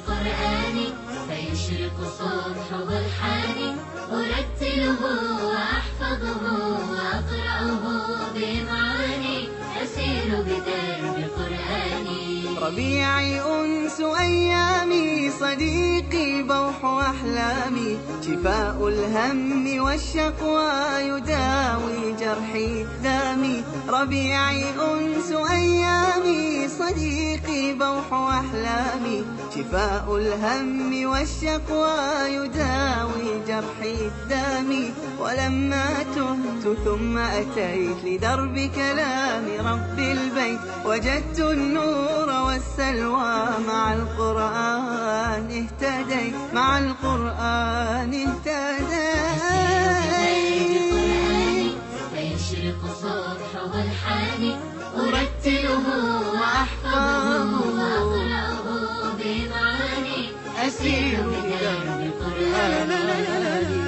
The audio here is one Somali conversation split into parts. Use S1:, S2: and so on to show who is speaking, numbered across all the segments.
S1: بقرآني فيشرق الصبح ضحاني أرتله وأحفظه وأقرأه بإمعاني أسير بدرب قرآني
S2: ربيعي أنس أيامي صديقي بوح أحلامي شفاء الهم والشقوى يداوي جرحي دامي ربيعي أنس أيامي صديقي بوح أحلامي شفاء الهم والشقوى يداوي جرحي دامي ولما تهت ثم أتيت لدرب كلام رب البيت وجدت النور والسلوى مع القرآن اهتديت مع القرآن
S1: اهتديت فيشرق الصبح ضحاني أرتله وأحفظه وأقرأه بمعاني أسير بدرب قرآني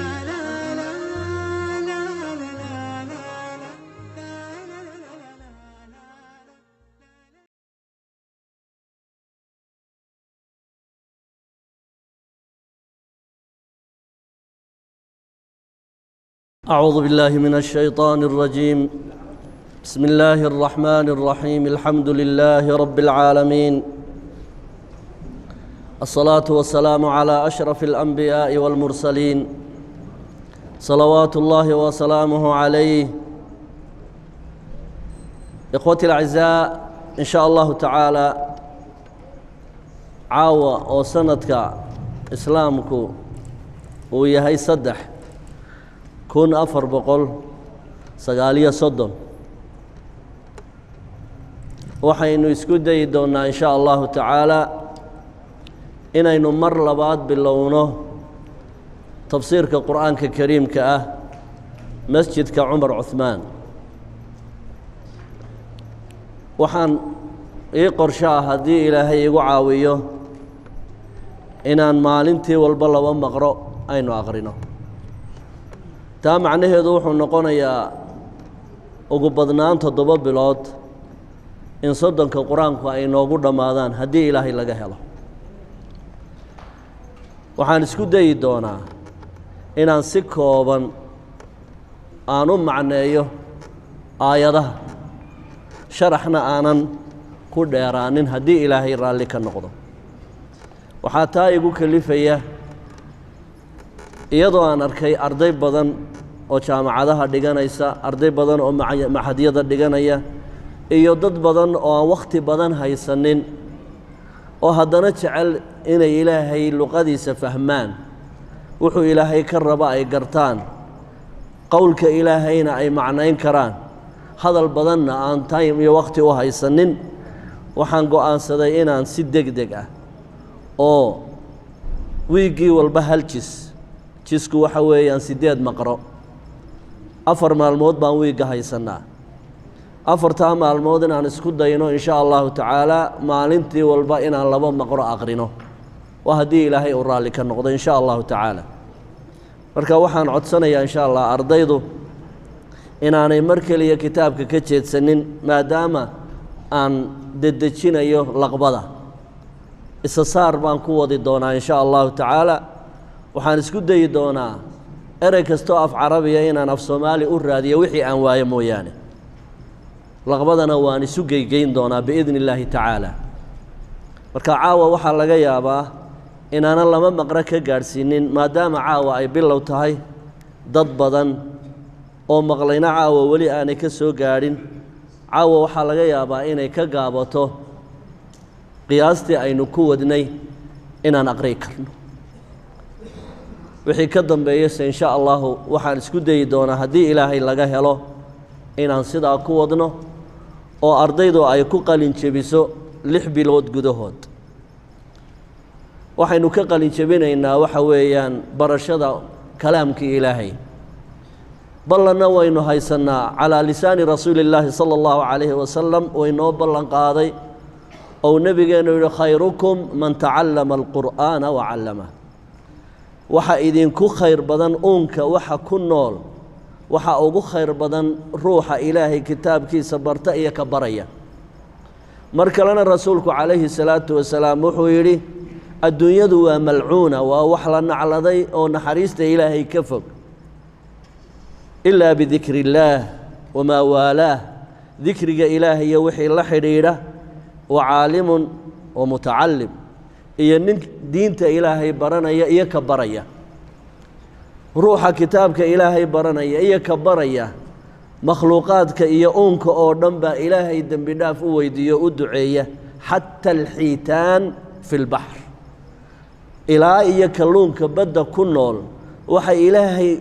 S3: أعوذ بالله من الشيطان الرجيم بسم الله الرحمن الرحيم الحمد لله رب العالمين الصلاة والسلام على أشرف الأنبياء والمرسلين صلوات الله وسلامه عليه إخوتي الأعزاء إن شاء الله تعالى عاوة أو سندك إسلامك ويهي صدح kun 430 waxaynu isku dayi doonnaa in sha allahu tacaala inaynu mar labaad bilowno tafsiirka qur'aanka kariimka ah masjidka cumar cuhmaan waxaan ii qorsho ah haddii ilaahay igu caawiyo inaan maalintii walba laba maqro aynu aqrino taa macnaheedu wuxuu noqonayaa ugu badnaan 7 bilood in 30 qur-aanku ay noogu dhammaadaan haddii ilaahay laga helo waxaan isku dayi doonaa inaan si kooban aan u macneeyo aayadaha sharaxna aanan ku dheeraanin haddii ilaahay raalli ka noqdo waxaa taa igu kalifaya iyadoo aan arkay arday badan oo jaamacadaha dhiganaysa arday badan oo maxadyada dhiganaya iyo dad badan oo aan wakhti badan haysanin oo haddana jecel inay ilaahay luqadiisa fahmaan wuxuu ilaahay ka raba ay gartaan qowlka ilaahayna ay macnayn karaan hadal badanna aan time iyo wakhti u haysanin waxaan go'aansaday inaan si degdeg ah oo wiiggii walba hal jisku waxa weeyaan 8 maqro 4 maalmood baan wiigga haysanaa 4 maalmood inaan isku dayno in sha allahu tacaala maalintii walba inaan 2 maqro aqrino waa haddii ilaahay uu raalli ka noqdo in sha allahu tacaala marka waxaan codsanayaa in sha allah ardaydu inaanay mar keliya kitaabka ka jeedsanin maadaama aan dedejinayo laqbada isa saar baan ku wadi doonaa in sha allahu tacaala waxaan isku dayi doonaa erey kastoo af carabiya inaan af soomaali u raadiyo wixii aan waayo mooyaane laqbadana waan isu geygeyn doonaa biidni illaahi tacaala marka caawa waxaa laga yaabaa inaanan 2 maqro ka gaadhsiinin maadaama caawa ay bilow tahay dad badan oo maqlayna caawa weli aanay ka soo gaadhin caawa waxaa laga yaabaa inay ka gaabato qiyaastii aynu ku wadnay inaan aqri'i karno wixii ka dambeeyayse in sha allahu waxaan isku dayi doonaa haddii ilaahay laga helo inaan sidaa ku wadno oo ardaydu ay ku qalin jebiso 6 bilood gudahood waxaynu ka qalin jebinaynaa waxa weeyaan barashada kalaamkii ilaahay ballanna waynu haysannaa calaa lisaani rasuuli illaahi sala allahu calayhi wasalam waynoo ballan qaaday ou nebigeennu yidhi khayrukum man tacallama alqur'aana wa callamah waxa idinku khayr badan uunka waxa ku nool waxa ugu khayr badan ruuxa ilaahay kitaabkiisa barta iyo ka baraya mar kalena rasuulku calayhi salaatu wasalaam wuxuu yidhi adduunyadu waa malcuuna waa wax la nacladay oo naxariista ilaahay ka fog ilaa bidikri illaah wamaa waalaah dikriga ilaahay iyo wixii la xidhiidha wa caalimun wa mutacalim iyo nin diinta ilaahay baranaya iyo ka baraya ruuxa kitaabka ilaahay baranaya iyo ka baraya makhluuqaadka iyo uunka oo dhan baa ilaahay dembi dhaaf u weydiiyo u duceeya xata alxiitaan fi lbaxr ilaa iyo kalluunka badda ku nool waxay ilaahay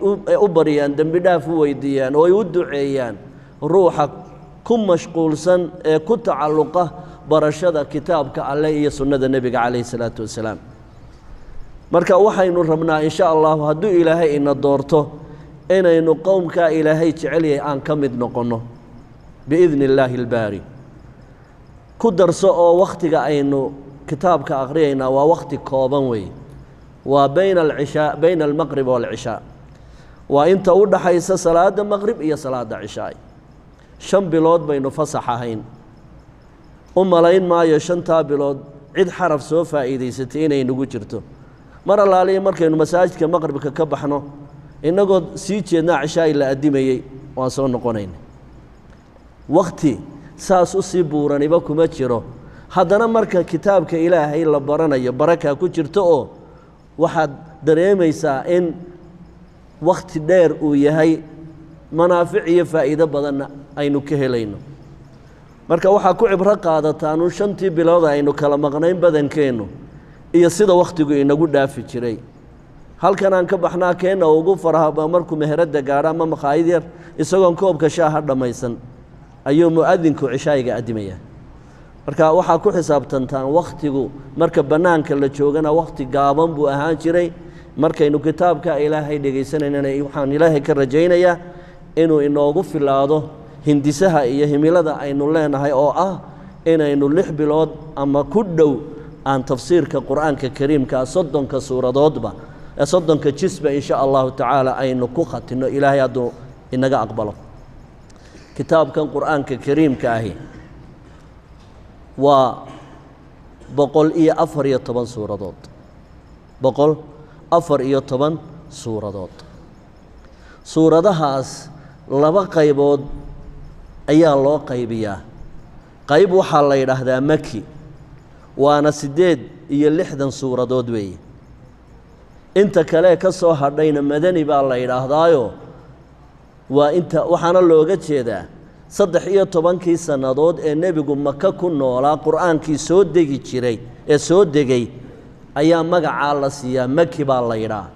S3: u baryaan dembi dhaaf u weydiiyaan oo ay u duceeyaan ruuxa ku mashquulsan ee ku tacalluqa barashada kitaabka alleh iyo sunnada nebiga calayhi salaatu wasalaam marka waxaynu rabnaa in sha allahu hadduu ilaahay ina doorto inaynu qowmkaa ilaahay jecel yahay aan ka mid noqonno biidni illaahi albaari ku darso oo wakhtiga aynu kitaabka akhriyaynaa waa wakhti kooban weeye waa bayna almaqrib waalcishaa waa inta u dhaxaysa salaadda maqrib iyo salaadda cishaay 5 bilood baynu fasax ahayn u malayn maayo 5taa bilood cid xaraf soo faa'iidaysatay inay nagu jirto mar allaaliya markaynu masaajidka maqribka ka baxno innagoo sii jeednaa cishaay la addimayey waan soo noqonaynay wakhti saas u sii buuraniba kuma jiro haddana marka kitaabka ilaahay la baranayo barakaa ku jirto oo waxaad dareemaysaa in wakhti dheer uu yahay manaafic iyo faa'iido badanna aynu ka helayno marka waxaa ku cibro qaadataanu 5tii bilood aynu kala maqnayn badankeennu iyo sida wakhtigu inagu dhaafi jiray halkan aan ka baxnaa keenna ugu faraha markuu meheradda gaadho ama makhaayid yar isagoon koobka shaaha dhammaysan ayuu mu'adinku cishaayiga addimaya marka waxaa ku xisaabtantaan wakhtigu marka bannaanka la joogana wakhti gaaban buu ahaan jiray markaynu kitaabka ilaahay dhegaysanayna waxaan ilaahay ka rajaynayaa inuu inoogu filaado hindisaha iyo himilada aynu leenahay oo ah inaynu 6 bilood ama ku dhow aan tafsiirka qur'aanka kariimka 30 suuradoodba 30 jisba in sha allahu tacaala aynu ku khatino ilaahay hadduu inaga aqbalo kitaabkan qur'aanka kariimka ahi waa 114 suuradood 114 suuradood suuradahaas 2 qaybood ayaa loo qaybiyaa qayb waxaa la yidhaahdaa maki waana 8 suuradood weeye inta kale ka soo hadhayna madani baa la yidhaahdaayo waa inta waxaana looga jeedaa 13 sannadood ee nebigu maka ku noolaa qur'aankii soo degi jiray ee soo degay ayaa magacaa la siiyaa maki baa la yidhaa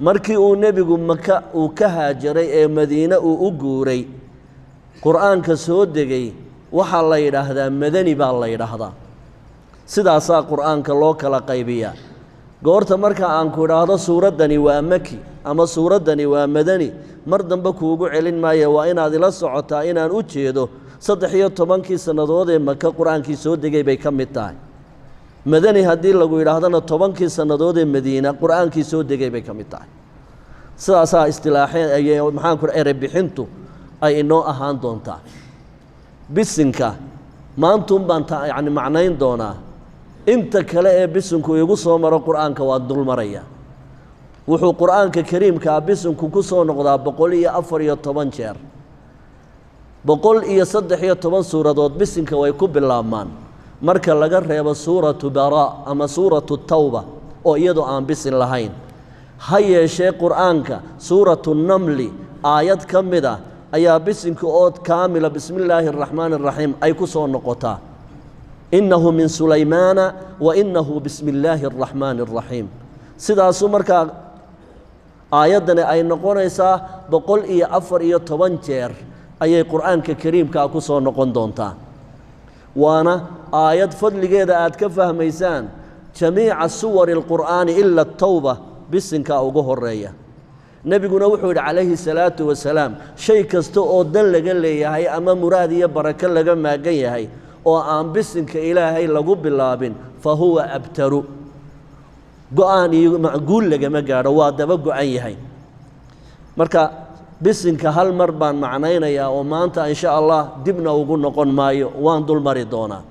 S3: markii uu nebigu maka uu ka haajaray ee madiine uu u guuray qur'aanka soo degay waxaa la yidhaahdaa madani baa la yidhaahdaa sidaasaa qur'aanka loo kala qaybiyaa goorta marka aan ku idhaahdo suuraddani waa maki ama suuraddani waa madani mar dambe kuugu celin maayo waa inaad ila socotaa inaan u jeedo 13 sannadood ee maka qur'aankii soo degay bay ka mid tahay madani haddii lagu yidhaahdana 10 sannadood ee madiina qur'aankii soo degay bay ka mid tahay sidaasaa istilaaxeen maxaan ku eray bixintu ay inoo ahaan doontaa bisinka maantuun baan yacni macnayn doonaa inta kale ee bisinku igu soo maro qur'aanka waa dul maraya wuxuu qur'aanka kariimkaa bisinku ku soo noqdaa 114 jeer 113 suuradood bisinka way ku bilaabmaan marka laga reebo suuratu baraa ama suuratu tawba oo iyadoo aan bisin lahayn ha yeeshee qur'aanka suuratu namli aayad ka mid ah ayaa bisinka ood kaamila bismi illaahi araxmaani araxiim ay ku soo noqotaa innahu min sulaymaana wa innahu bismi illaahi araxmaani araxiim sidaasuu markaa aayaddani ay noqonaysaa 114 jeer ayay qur'aanka kariimkaa ku soo noqon doontaa waana aayad fadligeeda aad ka fahmaysaan jamiica suwari alqur'aani ila atawba bisinkaa ugu horeeya nebiguna wuxuu yidhi calayhi salaatu wasalaam shay kasta oo dan laga leeyahay ama muraad iyo barako laga maagan yahay oo aan bisinka ilaahay lagu bilaabin fa huwa abtaru go-aan iyo macguul lagama gaadho waa daba go-an yahay marka bisinka hal mar baan macnaynayaa oo maanta insha allah dibna ugu noqon maayo waan dul mari doonaa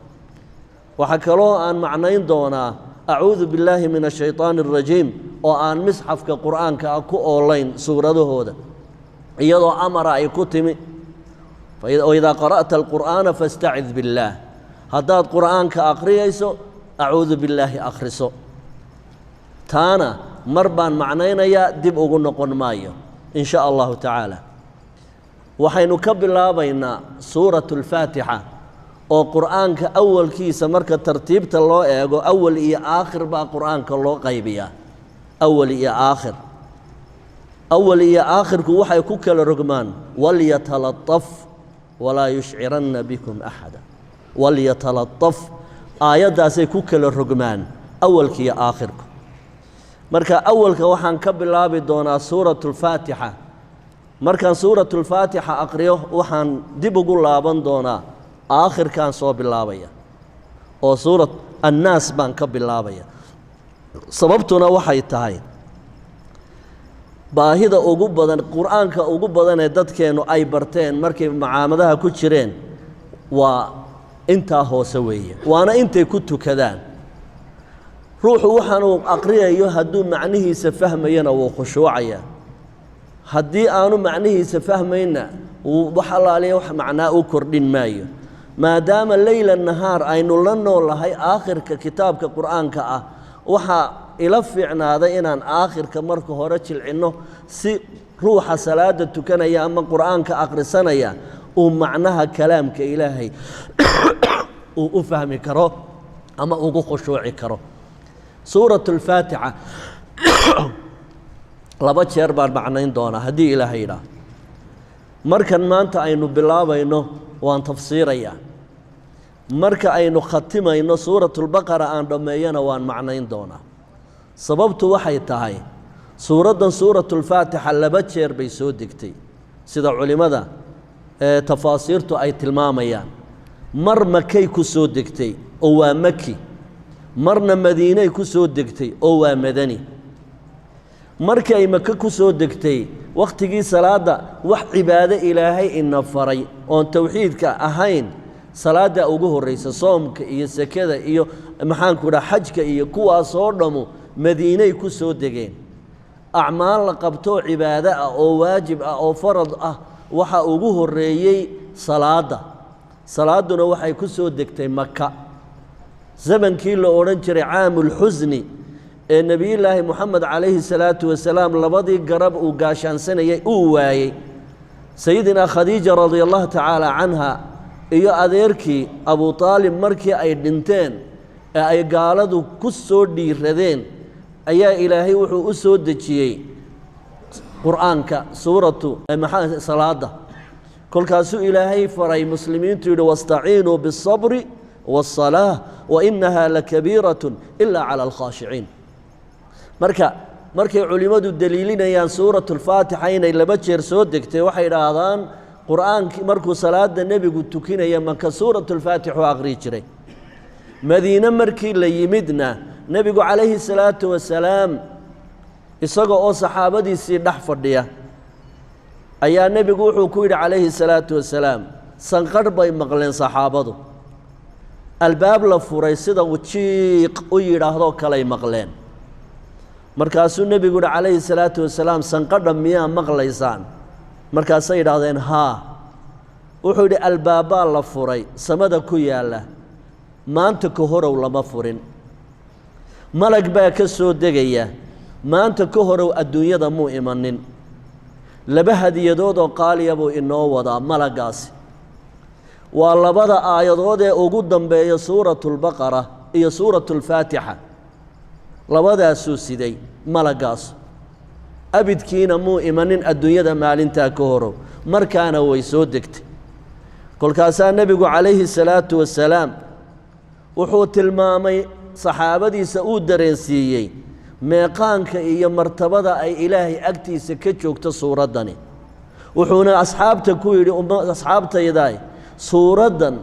S3: waxaa kaloo aan macnayn doonaa acuudu billaahi min ashaytaani arajiim oo aan misxafka qur'aanka ah ku oolayn suuradahooda iyadoo amara ay ku timi waidaa qara'ta alqur'aana fastacid billaah haddaad qur'aanka akhriyayso acuudu billaahi akhriso taana mar baan macnaynayaa dib ugu noqon maayo in sha allahu tacaala waxaynu ka bilaabaynaa suuratu alfaatixa oo qur'aanka awalkiisa marka tartiibta loo eego awal iyo aakhir baa qur'aanka loo qaybiyaa awal iyo aakhir awal iyo aakhirku waxay ku kala rogmaan walyatalaطaf walaa yushciranna bikum axada walyatalaطaf aayaddaasay ku kala rogmaan awalka iyo aakhirku marka awalka waxaan ka bilaabi doonaa suuratu alfaatixa markaan suuratu alfaatixa aqriyo waxaan dib ugu laaban doonaa aakhirkaan soo bilaabaya oo suurat annaas baan ka bilaabaya sababtuna waxay tahay baahida ugu badan qur'aanka ugu badan ee dadkeennu ay barteen markay macaamadaha ku jireen waa intaa hoose weeye waana intay ku tukadaan ruuxu waxaanuu aqriyayo hadduu macnihiisa fahmayana wuu khushuucaya haddii aanu macnihiisa fahmayna wax allaaliya wax macnaa u kordhin maayo maadaama leyla nahaar aynu la noolahay aakhirka kitaabka qur'aanka ah waxaa ila fiicnaaday inaan aakhirka marka hore jilcinno si ruuxa salaada tukanaya ama qur'aanka akhrisanaya uu macnaha kalaamka ilaahay uu u fahmi karo ama ugu khushuuci karo suuratu alfaatixa laba jeer baan macnayn doonaa haddii ilaahay yidhaah markan maanta aynu bilaabayno waan tafsiirayaa marka aynu khatimayno suuratulbaqara aan dhammeeyana waan macnayn doonaa sababtu waxay tahay suuraddan suuratulfaatixa laba jeer bay soo degtay sida culimmada tafaasiirtu ay tilmaamayaan mar makay ku soo degtay oo waa maki marna madiinay ku soo degtay oo waa madani markii ay maka ku soo degtay wakhtigii salaadda wax cibaado ilaahay ina faray oon towxiidka ahayn salaadda ugu horraysa soomka iyo sekada iyo maxaanku dhaha xajka iyo kuwaasoo dhammu madiinay ku soo degeen acmaal la qabtoo cibaado ah oo waajib ah oo farad ah waxa ugu horreeyey salaadda salaadduna waxay ku soo degtay maka zamankii la odhan jiray caamulxusni ee nebiyullaahi moxamed calayhi salaatu wasalaam labadii garab uu gaashaansanayay uu waayey sayidinaa khadiija radia allahu tacaala canha iyo adeerkii abu aalib markii ay dhinteen ee ay gaaladu ku soo dhiiradeen ayaa ilaahay wuxuu u soo dejiyey qur'aanka suuratu salaadda kolkaasuu ilaahay faray muslimiintu yidhi wastaciinuu biالصabri wالصalaaة wainaha lakabiiraة ilaa calى alkhaashiciin markay culimmadu deliilinayaan suuratu alfaatixa inay laba jeer soo degtay waxay idhaahdaan qur'aankii markuu salaada nebigu tukinaya maka suuratu alfaatixu aqrii jiray madiine markii la yimidna nebigu calayhi salaatu wasalaam isaga oo saxaabadiisii dhex fadhiya ayaa nebigu wuxuu ku yidhi calayhi salaatu wasalaam sanqadh bay maqleen saxaabadu albaab la furay sida uu jiiq u yidhaahdoo kaley maqleen markaasuu nebigu yidhi calayhi salaatu wasalaam sanqadha miyaa maqlaysaan markaasay yidhaahdeen haa wuxuu yidhi albaabbaa la furay samada ku yaalla maanta ka horow lama furin malag baa ka soo degaya maanta ka horow adduunyada muu imanin laba hadiyadood oo qaaliya buu inoo wadaa malaggaasi waa labada aayadood ee ugu dambeeya suuratulbaqara iyo suuratulfaatixa labadaasuu siday malaggaas abidkiina muu imanin adduunyada maalintaa ka horow markaana way soo degtay kolkaasaa nebigu calayhi salaatu wasalaam wuxuu tilmaamay saxaabadiisa uu dareensiiyey meeqaanka iyo martabada ay ilaahay agtiisa ka joogto suuraddani wuxuuna asxaabta ku yidhi asxaabtaydaay suuraddan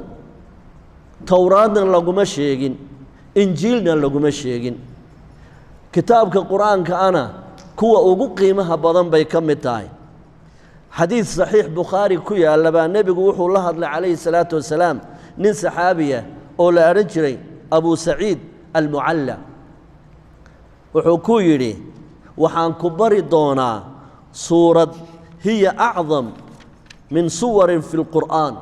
S3: towraadna laguma sheegin injiilna laguma sheegin kitaabka qur'aanka ana kuwa ugu qiimaha badan bay ka mid tahay xadiid saxiix bukhaari ku yaalla baa nebigu wuxuu la hadlay calayhi salaatu wasalaam nin saxaabiya oo la odhan jiray abu saciid almucalla وحكو يري وحان كبري دونا سورة هي أعظم من صور في القرآن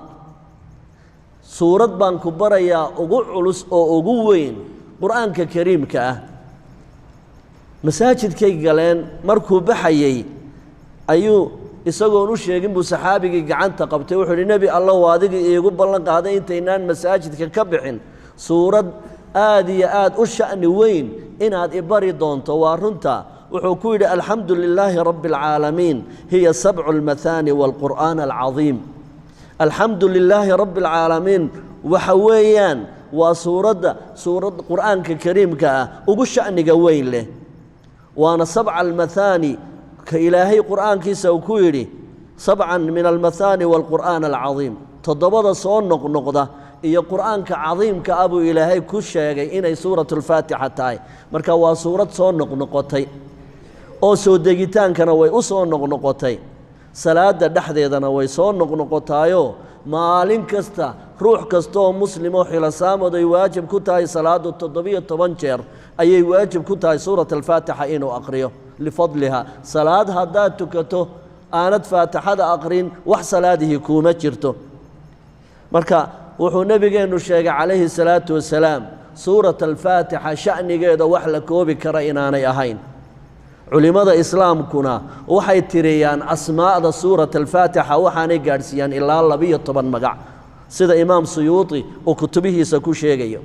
S3: سورة بان كبري يا أقعلس أو أقوين قرآن كريم كأه مساجد كي قالين مركو بحيي أيو isagoo u sheegin buu saxaabigii gacanta qabtay wuxuu nabi Allah waadiga iigu ballan qaaday intaynaan masaajidka ka bixin suurad aad iyo aad u sha'ni weyn inaad ibari doonto waa runta wuxuu ku yiri alxamdulillaahi rabbil aalamiin hiya sab'ul mathani wal qur'aan al azim alxamdulillaahi rabbil aalamiin waxa weeyaan waa suurad qur'aanka kariimka ah ugu sha'niga weyn leh waana sab'al mathani كإلهي قرآن كيسا وكويري سبعا من المثاني والقرآن العظيم تضبط صون نقضة إيا قرآن كعظيم كأبو إلهي كشيغي إني سورة الفاتحة تاي مركا وسورة صون نقطي أو سودجيتان كان وي أصون نقطي صلاة دحدي دنا وي صون نقطايو مالين كستا روح كستو مسلم وحلا سامد يواجب كتاي صلاة التضبية طبنشر أي واجب كتاي سورة الفاتحة إنو أقريه لفضلها صلاة هذا تكتو آنت فاتحة أقرين وحصلاته كومة جرتو مركا وحو نبينا الشيخ عليه الصلاة والسلام سورة الفاتحة شأن قيد وحلكو بكرئناني أهين علماء إسلام كنا وحي تريان أسماء سورة الفاتحة وحاني قارسيان إلا الله بيطبا مقع سيدا إمام سيوطي وكتبه سكو شيخي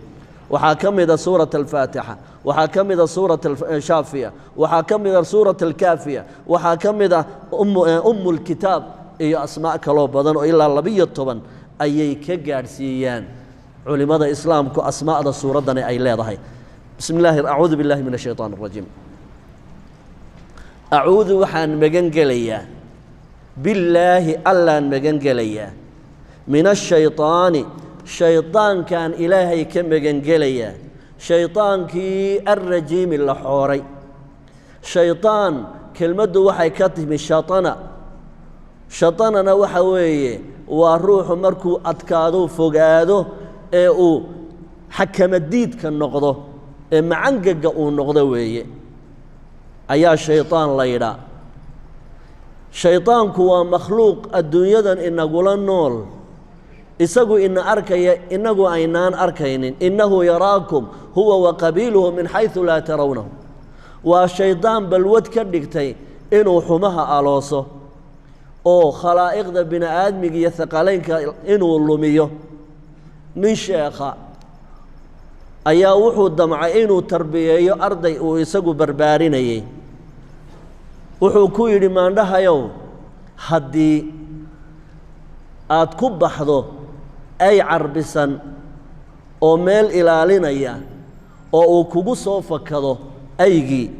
S3: وحاكم إذا سورة الفاتحة وحاكم إذا سورة الشافية وحاكم إذا سورة الكافية وحاكم إذا أم الكتاب أي أسماء كلو بدن إلا الله بيطبا أي كجارسيان علماء الإسلام كو أسماء سورة دني أي لا ضحي بسم الله أعوذ بالله من الشيطان الرجيم أعوذ وحان مجنجليا بالله ألا مجنجليا من الشيطان شيطان كان إلهي كم مجنجليا شيطان كي الرجيم اللحوري شيطان كلمة وحي كتب الشيطانة شيطاننا وحوي وروح مركو أتكادو فوقادو او حكم الديد كالنقضو معنقق النقضو ويه أيا شيطان ليلا شيطان كوا مخلوق الدنيا إن قولا نول إسقوا إن أركي إنه أينان أركين إنه يراكم هو وقبيله من حيث لا ترونه والشيطان بلود كدكتي إنه حمها ألوصه أو خلائق ذا بنا آدمي يثقلين إنه اللوميه من شيخا أيا وحو الدمع إنه تربيه أرضي ويسقوا برباريني وحو كويري ما عندها يوم حدي أتكب بحضه أي عربسا أو ميل إلالينيا أو كوغو صوفكدو أيجي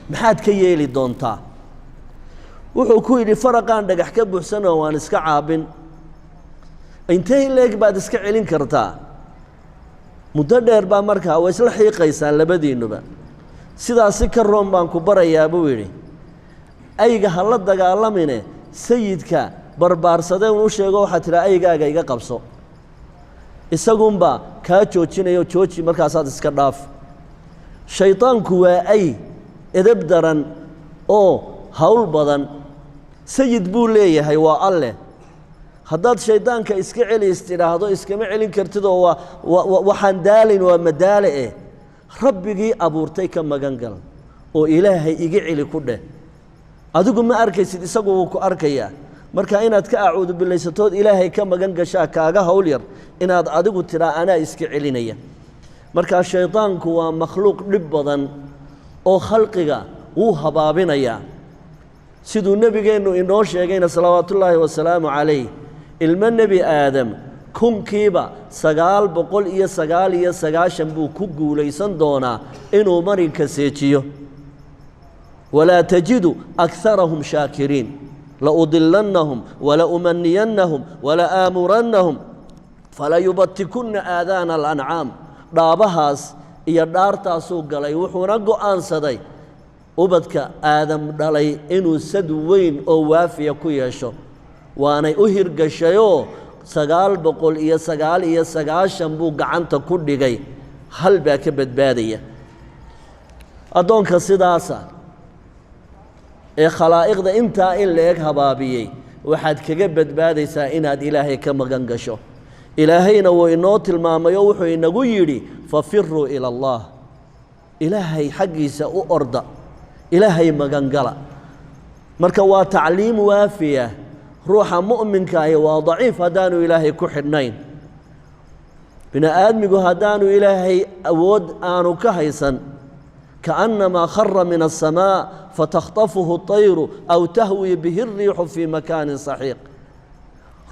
S3: محاد كييلي دونتا وحو كويري فرقان دقح كبو سنة وان اسكا عابن انتهي ليك بعد اسكا علين كرتا مددر با مركا ويسلا حيقيسان لبدينو با سيدا سكر روم بان كبرا يا بويري أيجا هلا دقالميني سيدكا barbaarsadeen uu sheego waxa tira aygaaga iga qabso isagunba ka joojinayo jooji markaas aad iska dhaaf shaytaanku waa ay edeb daran oo hawl badan sayid buu leeyahay waa alle haddaad shaydaanka iska celi istiraahdo iskama celin kartid oo waxaan daalin waa madaale rabbigii abuurtay ka magan gal oo ilaahay iga celi ku dheh adigu ma arkaysid isagu ku arkaya marka inaad ka acuudu billaysatood ilaahay ka magan gashaa kaaga hawl yar inaad adigu tiraa anaa iska celinaya marka shaydaanku waa makhluuq dhib badan oo khalqiga uu habaabinaya siduu nabigeenu inoo sheegayna salawaatullaahi wasalaamu calayh ilma nebi aadam kunkiiba 999 buu ku guulaysan doonaa inuu marinka seejiyo walaa tajidu akharahum shaakiriin لأضلنهم ولأمنينهم ولآمرنهم فليبتكن آذان الأنعام دابهاس إيا دارتاسو قلي وحونا قوانسدي وبدك آدم دلي إنو سدوين أو وافيا كويشو وانا أهر قشيو سقال بقول إيا سقال شنبو قعنتا كردقي هل باك بدبادية addoonka sidaasa ee khalaa'iqda intaa in la eg habaabiyey waxaad kaga badbaadaysaa inaad ilaahay ka magan gasho ilaahayna wuu inoo tilmaamay oo wuxuu inagu yidhi fafiruu ila allah ilaahay xaggiisa u orda ilaahay magan gala marka waa tacliim waafiya ruuxa mu'minka ahi waa daciif haddaanu ilaahay ku xidhnayn bini aadmigu haddaanu ilaahay awood aanu ka haysan كأنما خر من السماء فتخطفه الطير أو تهوي به الريح في مكان سحيق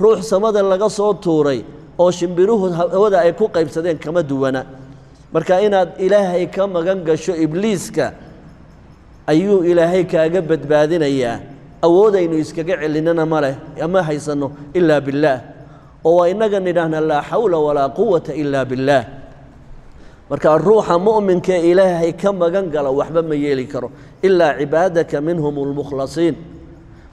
S3: روح سمد لغا soo tuuray oo shimbiruhu hawada ay ku qaybsadeen kama duwana marka inaad ilaahay ka magan gasho ibliiska ayuu ilaahay kaaga badbaadinayaa awoodaynu iskaga celinana male ama haysano illa billah oo inaga nidhaahna la hawla wala quwwata illa billah marka ruuxa mu'minka ilaahay ka magan gala waxba ma yeeli karo ilaa cibaadaka minhumul mukhlasiin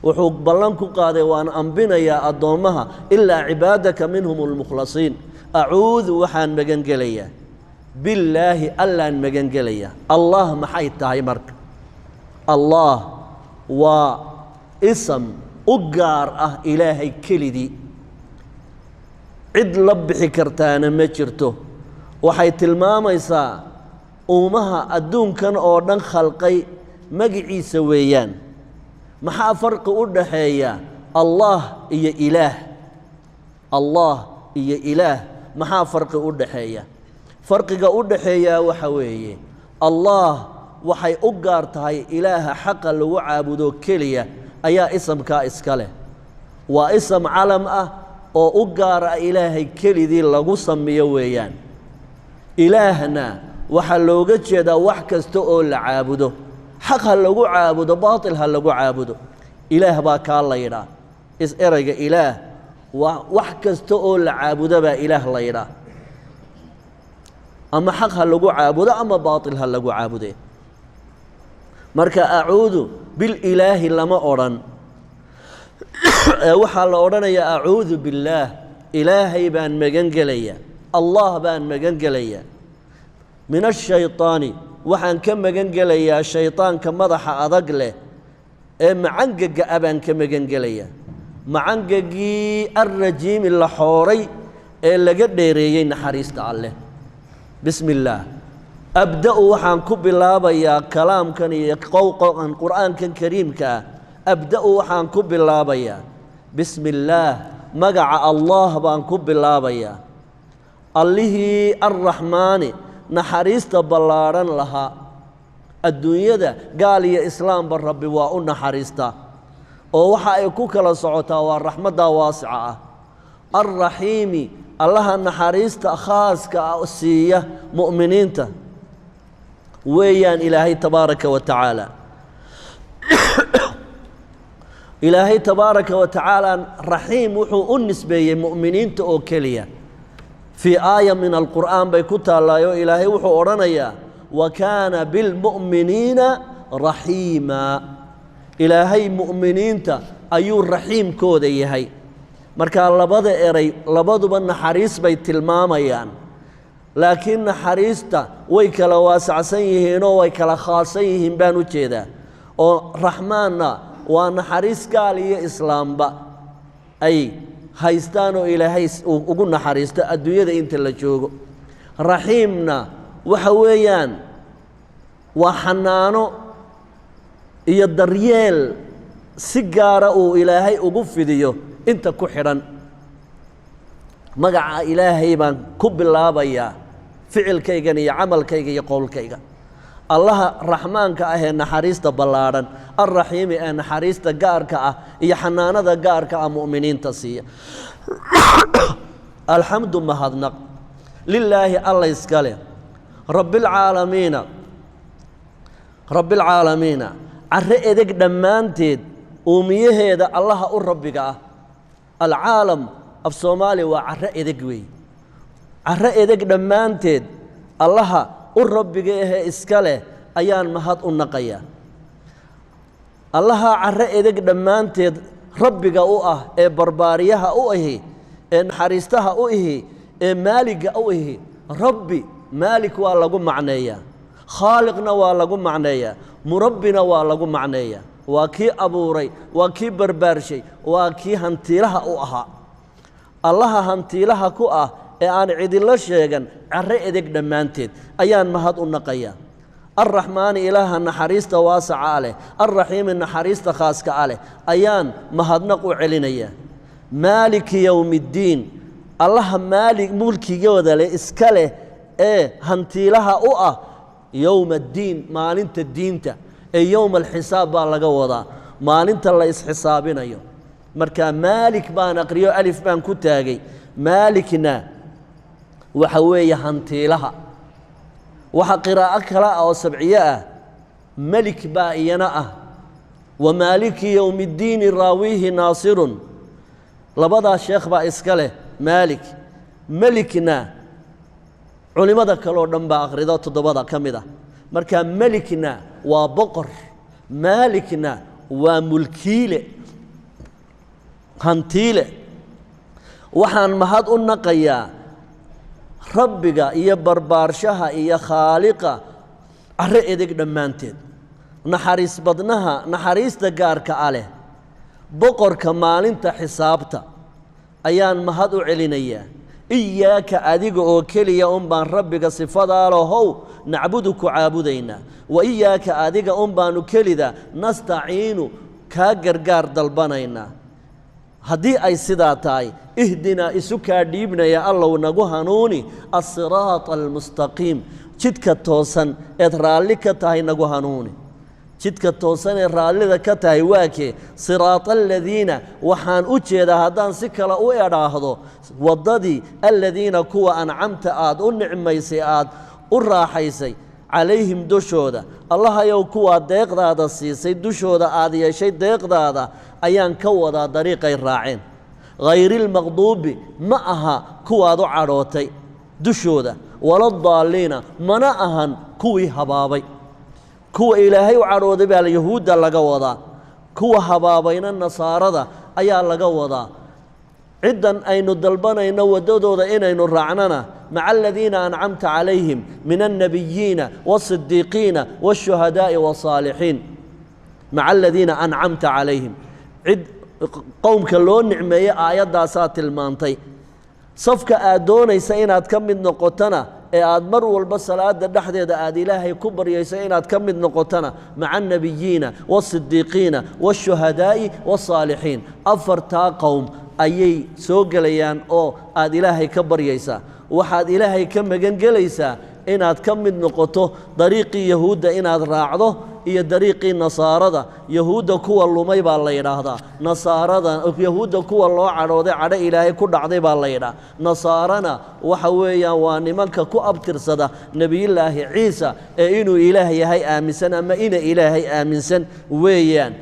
S3: wuxuu ballan ku qaaday waan ambinayaa addoommaha ilaa cibaadaka minhumul mukhlasiin acuudu waxaan magan gelayaa billaahi allaan magan gelayaa allah maxay tahay marka allah waa ism u gaar ah ilaahay kelidii cid la bixi kartaana ma jirto waxay tilmaamaysaa uumaha adduunkan oo dhan khalqay magiciisa weeyaan maxaa farqi u dhaxeeya allah iyo ilaah maxaa farqi u dhaxeeya farqiga u dhaxeeya waxa weeye allah waxay u gaar tahay ilaaha xaqa lagu caabudo keliya ayaa isamkaa iska leh waa isam calam ah oo u gaara ilaahay kelidii lagu sameeyo weeyaan ilaahna waxaa looga jeedaa wax kasta oo la caabudo xaq ha lagu caabudo baatil ha lagu caabudo ilaah baa kaa la yidhaa erayga ilaah waa wax kasta oo la caabudo baa ilaah la yidhaa ama xaq ha lagu caabudo ama baatil ha lagu caabude marka acuudu bililaahi lama odhan waxaa la odhanayaa acuudu billaah ilaahay baan magan gelaya allah baan magan gelayaa min ashayطaani waxaan ka magan gelayaa shayطaanka madaxa adag leh ee macangaga ah baan ka magan gelayaa macangagii alrajiimi la xooray ee laga dheereeyey naxariista alleh bismi illaah abda'u waxaan ku bilaabayaa kalaamkan iyo qowqan qur'aankan kariimka ah abda'u waxaan ku bilaabayaa bismi illaah magaca allah baan ku bilaabayaa allihii arraxmaani naxariista ballaadhan lahaa adduunyada gaal iyo islaamba rabbi waa u naxariistaa oo waxa ay ku kala socotaa waa raxmaddaa waasica ah alraxiimi allaha naxariista khaaska ah siiya mu'miniinta weeyaan ilaahay tabaaraka wa tacaala ilaahay tabaaraka wa tacaala raxiim wuxuu u nisbeeyey mu'miniinta oo keliya fii aaya min alqur'aan bay ku taallaayo ilaahay wuxuu odhanayaa wa kaana bilmu'miniina raxiimaa ilaahay mu'miniinta ayuu raxiimkooda yahay markaa labada eray labaduba naxariis bay tilmaamayaan laakiin naxariista way kala waasacsan yihiinoo way kala khaasan yihiin baan u jeedaa oo raxmaanna waa naxariis gaal iyo islaamba ay haystaan oo ilaahay ugu naxariisto adduunyada inta la joogo raxiimna waxa weeyaan waa xanaano iyo daryeel si gaara uu ilaahay ugu fidiyo inta ku xidhan magaca ilaahay baan ku bilaabayaa ficilkaygan iyo camalkayga iyo qowlkayga allaha raxmaanka ah ee naxariista ballaadhan alraxiimi ee naxariista gaarka ah iyo xanaanada gaarka ah mu'miniinta siiya alxamdu mahadnaq lilaahi alla iska leh rabbilcaalamiina carre edeg dhammaanteed uumiyaheeda allaha u rabbiga ah alcaalam af soomaali waa carre edeg weey carre edeg dhammaanteed allaha u rabbiga ahee iska leh ayaan mahad u naqayaa allaha carre edeg dhammaanteed rabbiga u ah ee barbaariyaha u ahi ee naxariistaha u ihi ee maaliga u ihi rabbi maalik waa lagu macneeyaa khaaliqna waa lagu macneeyaa murabbina waa lagu macneeyaa waa kii abuuray waa kii barbaarshay waa kii hantiilaha u ahaa allaha hantiilaha ku ah ee aan cidilo sheegan carre edeg dhammaanteed ayaan mahad u naqayaa arraxmaani ilaaha naxariista waasaca leh arraxiimi naxariista khaaska leh ayaan mahadnaq u celinayaa maaliki yowmiddiin allaha maalig mulkigooda leh iska leh ee hantiilaha u ah yowma addiin maalinta diinta ee yowma alxisaab baa laga wadaa maalinta la isxisaabinayo marka maalik baan aqriyo alif baan ku taagay maalikna waxa weeye hantiilaha waxa qiraa'o kale oo sabciye ah malik baa iyana ah wamaaliki yowmi ddiini raawiihi naasirun labadaa sheekh baa iska leh maalik melikna culimmada kaleoo dhan baa aqrido toddobada ka mid ah marka melikna waa boqor maalikna waa mulkiile hantiile waxaan mahad u naqayaa rabbiga iyo barbaarshaha iyo khaaliqa carre edeg dhammaanteed naxariis badnaha naxariista gaarka a leh boqorka maalinta xisaabta ayaan mahad u celinayaa iyaaka adiga oo keliya un baan rabbiga sifadaa lahow nacbudu ku caabudaynaa wa iyaaka adiga un baanu kelida nastaciinu kaa gargaar dalbanaynaa haddii ay sidaa tahay ihdinaa isu kaa dhiibnaya allow nagu hanuuni assiraata almustaqiim jidka toosan eed raalli ka tahay nagu hanuuni jidka toosan ee raallida ka tahay waa kee siraata aladiina waxaan u jeedaa haddaan si kale u edhaahdo waddadii aladiina kuwa ancamta aad u nicmaysay aad u raaxaysay calayhim dushooda allahayow kuwaa deeqdaada siisay dushooda aad yeeshay deeqdaada ayaan ka wadaa dariiqay raaceen hayrilmaqduubi ma aha kuwaad u cadhootay dushooda waladaalliina mana ahan kuwii habaabay kuwa ilaahay u cadhooday baa yahuudda laga wadaa kuwa habaabayna nasaarada ayaa laga wadaa ciddan aynu dalbanayno waddadooda inaynu raacnana maca aladiina ancamta calayhim min alnabiyiina waasidiiqiina waashuhadaa'i wasaalixiin maca aladiina ancamta calayhim cid qowmka loo nicmeeyey aayaddaasaa tilmaantay safka aad doonaysa inaad ka mid noqotona ee aad mar walba salaada dhexdeeda aad ilaahay ku baryayso inaad ka mid noqotona maca alnabiyiina waasidiiqiina waashuhadaa'i wasaalixiin afartaa qowm ayay soo gelayaan oo aad ilaahay ka baryaysaa waxaad ilaahay ka magan gelaysaa inaad ka mid noqoto dariiqii yahuudda inaad raacdo iyo dariiqii nasaarada yahuudda kuwa lumay baa la yidhaahdaa nasaarada yahuudda kuwa loo cadhooday cadho ilaahay ku dhacday baa la yidhaah nasaarana waxa weeyaan waa nimanka ku abtirsada nebiyullaahi ciisa ee inuu ilaah yahay aaminsan ama ina ilaahay aaminsan weeyaan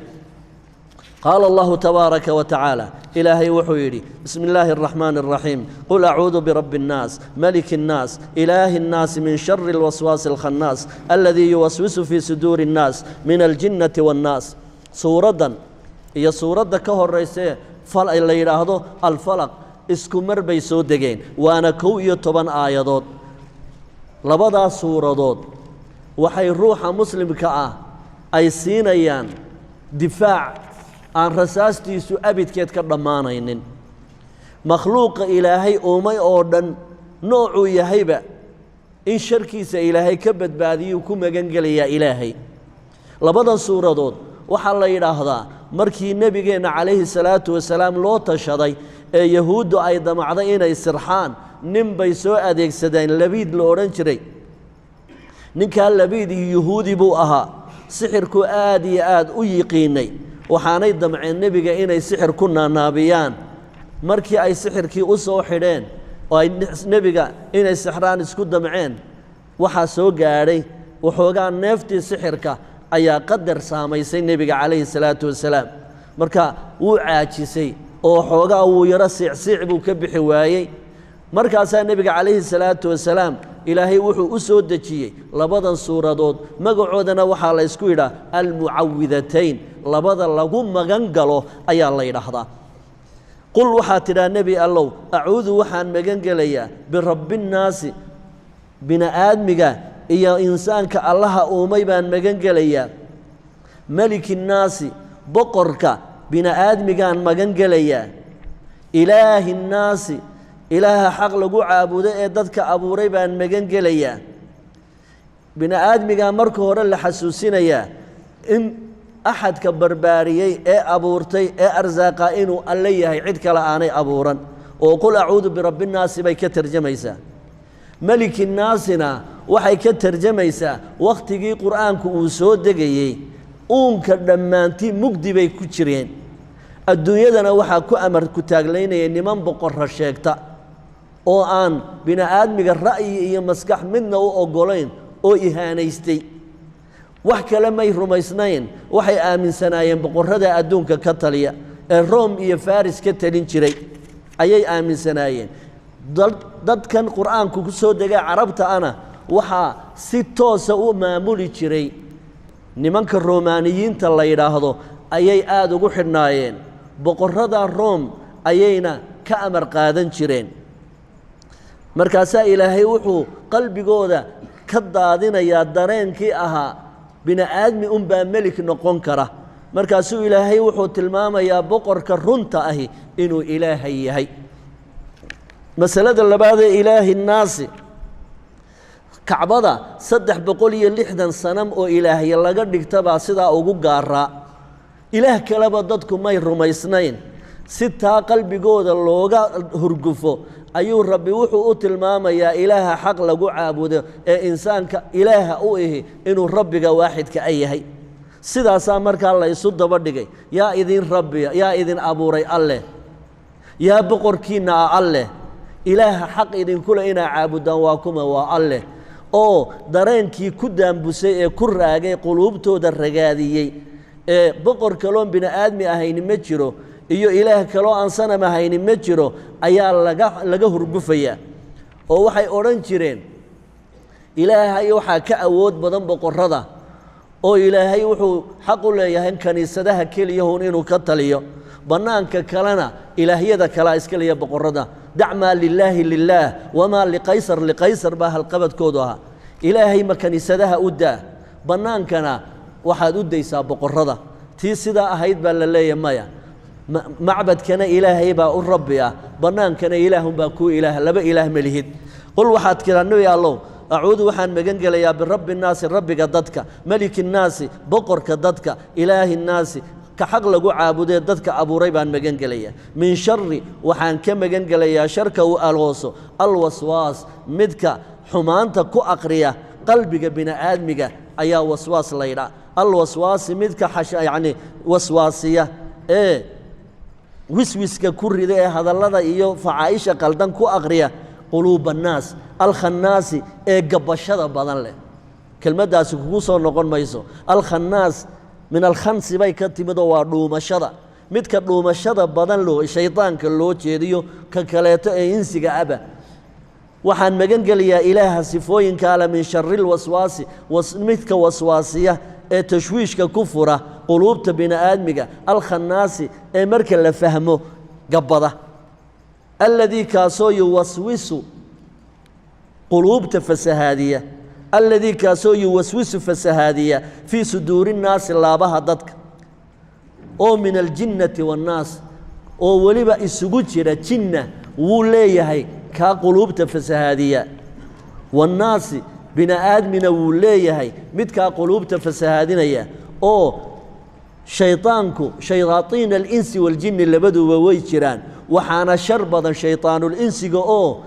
S3: qaala allahu tabaaraka wa tacaala ilaahay wuxuu yidhi bismi illaahi araxmaani araxiim qul acuudu birabbi اnnaas maliki اnnaas ilaahi اnnaasi min shari اlwaswaasi alkhannaas aladii yuwaswisu fii suduuri اnnaas min aljinnati waannaas suuraddan iyo suuradda ka horraysee la yidhaahdo alfalaq isku mar bay soo degeen waana 11 aayadood labadaas suuradood waxay ruuxa muslimka ah ay siinayaan difaac aan rasaastiisu abidkeed ka dhammaanaynin makhluuqa ilaahay uumay oo dhan noocuu yahayba in sharkiisa ilaahay ka badbaadiyuu ku magan gelayaa ilaahay labadan suuradood waxaa la yidhaahdaa markii nebigeenna calayhi salaatu wasalaam loo tashaday ee yahuuddu ay damacday inay sirxaan nin bay soo adeegsadeen labiid la odhan jiray ninkaa labiid iyo yuhuudi buu ahaa sixirku aad iyo aad u yiqiinay waxaanay damceen nebiga inay sixir ku naanaabiyaan markii ay sixirkii u soo xidheen oo ay nebiga inay sixraan isku damceen waxaa soo gaadhay waxoogaa neeftii sixirka ayaa qadar saamaysay nebiga calayhi salaatu wasalaam marka wuu caajisay oo xoogaa wuu yaro siicsiic buu ka bixi waayey markaasaa nebiga calayhi salaatu wasalaam ilaahay wuxuu u soo dejiyey labadan suuradood magacoodana waxaa la ysku yidhaah almucawidatayn labada lagu magan galo ayaa la yidhaahdaa qul waxaad tidhaha nebi allow acuudu waxaan magan gelayaa birabbiinnaasi bini'aadmiga iyo insaanka allaha uumay baan magan gelayaa maliki nnaasi boqorka bini'aadmigaan magan gelayaa ilaahi nnaasi ilaaha xaq lagu caabudo ee dadka abuuray baan magan gelayaa bini'aadmigaa marka hore la xasuusinayaa in axadka barbaariyey ee abuurtay ee arsaaqa inuu alle yahay cid kale aanay abuuran oo qul acuudu birabbi nnaasi bay ka tarjamaysaa meliki nnaasina waxay ka tarjamaysaa wakhtigii qur'aanku uu soo degayey uunka dhammaantii mugdi bay ku jireen adduunyadana waxaa ku amar ku taaglaynaya niman boqorra sheegta oo aan bini'aadmiga ra'yi iyo maskax midna u oggolayn oo ihaanaystay wax kale may rumaysnayn waxay aaminsanaayeen boqorrada adduunka ka taliya ee room iyo faris ka talin jiray ayay aaminsanaayeen dadkan qur'aanku ku soo degay carabta ana waxaa si toosa u maamuli jiray nimanka romaaniyiinta la yidhaahdo ayay aada ugu xidhnaayeen boqorrada room ayayna ka amar qaadan jireen markaasaa ilaahay wuxuu qalbigooda ka daadinayaa dareenkii ahaa bini'aadmi unbaa melik noqon kara markaasuu ilaahay wuxuu tilmaamayaa boqorka runta ahi inuu ilaahay yahay masalada labaadee ilaahi nnaasi kacbada 360 sanam oo ilaahya laga dhigtabaa sidaa ugu gaaraa ilaah kaleba dadku may rumaysnayn si taa qalbigooda looga hurgufo ayuu rabbi wuxuu u tilmaamayaa ilaaha xaq lagu caabudo ee insaanka ilaaha u ihi inuu rabbiga waaxidka a yahay sidaasaa markaa la isu daba dhigay yaa idin rabbiya yaa idin abuuray alleh yaa boqorkiinna ah alleh ilaaha xaq idinkule inaa caabudaan waa kuma waa alleh oo dareenkii ku daambusay ee ku raagay quluubtooda ragaadiyey ee boqor kaloon bini'aadmi ahayni ma jiro iyo ilaah kaloo aan sanam ahayni ma jiro ayaa laga hurgufayaa oo waxay odhan jireen ilaahay waxaa ka awood badan boqorrada oo ilaahay wuxuu xaq u leeyahay kaniisadaha keliyahun inuu ka taliyo bannaanka kalena ilaahyada kalaa iska leeya boqorrada dacmaa lilaahi lilaah wamaa liqaysar liqaysar baa halqabadkoodu ahaa ilaahay ma kaniisadaha u daa bannaankana waxaad u daysaa boqorrada tii sidaa ahayd baa la leeyahay maya macbadkana ilaahay baa u rabbi ah bannaankana ilaahunbaa kuu ilaah laba ilaah ma lihid qul waxaad tiraa nebi allow acuudu waxaan magan gelayaa birabbi nnaasi rabbiga dadka meliki nnaasi boqorka dadka ilaahi nnaasi ka xaq lagu caabudee dadka abuuray baan magan gelayaa min shari waxaan ka magan gelayaa sharka uu alooso alwaswaas midka xumaanta ku aqriya qalbiga bini'aadmiga ayaa waswaas laydhaa alwaswaasi midka yacni waswaasiya ee wiswiska ku rida ee hadallada iyo facaa'isha qaldan ku aqriya quluuba annaas alkhannaasi ee gabbashada badan leh kelmaddaasi kugu soo noqon mayso alkhannaas min alkhansi bay ka timidoo waa dhuumashada midka dhuumashada badan shaydaanka loo jeediyo ka kaleeto ee insiga aba waxaan magan gelayaa ilaaha sifooyinka ale min shari lwaswaasi midka waswaasiya ee tashwiishka ku fura quluubta bini'aadmiga alkhannaasi ee marka la fahmo gabbada alladii kaasoo yuwaswisu quluubta fasahaadiya alladii kaasoo yuwaswisu fasahaadiya fii suduuri nnaasi laabaha dadka oo min aljinnati waannaas oo weliba isugu jira jinna wuu leeyahay kaa quluubta fasahaadiya waannaasi bini'aadmina wuu leeyahay midkaa quluubta fasahaadinaya oo shaydaanku shayaaiin alinsi waljinni labaduba way jiraan waxaana shar badan shaydaanulinsiga oo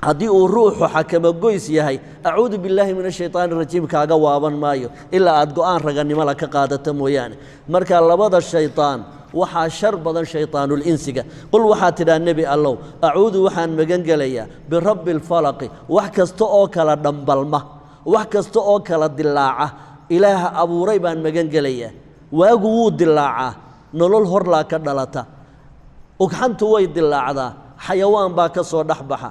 S3: haddii uu ruuxu xakamagoys yahay acuudu billaahi min ashaytaani rajiim kaaga waaban maayo ilaa aad go'aan raganimala ka qaadato mooyaane marka labada shaydaan waxaa shar badan shaydaanulinsiga qul waxaad tidhaa nebi allow acuudu waxaan magan gelayaa birabbi alfalaqi wax kasta oo kala dhambalma wax kasta oo kala dilaaca ilaaha abuuray baan magan gelayaa waagu wuu dilaacaa nolol horlaa ka dhalata ugxantu way dilaacdaa xayawaan baa ka soo dhex baxa